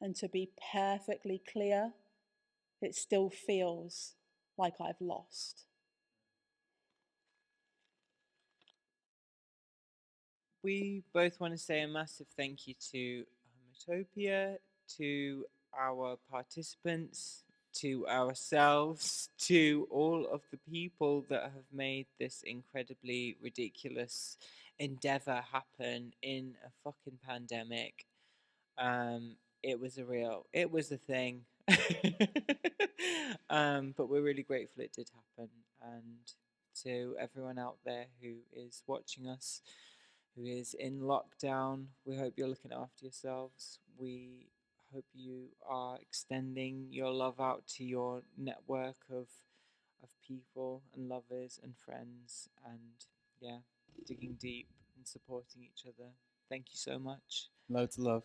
And to be perfectly clear, it still feels like I've lost. We both want to say a massive thank you to Homotopia to our participants, to ourselves, to all of the people that have made this incredibly ridiculous endeavor happen in a fucking pandemic. It was a thing. But we're really grateful it did happen. And to everyone out there who is watching us, who is in lockdown, we hope you're looking after yourselves. We hope you are extending your love out to your network of people and lovers and friends, and yeah, digging deep and supporting each other. Thank you so much. Loads of love.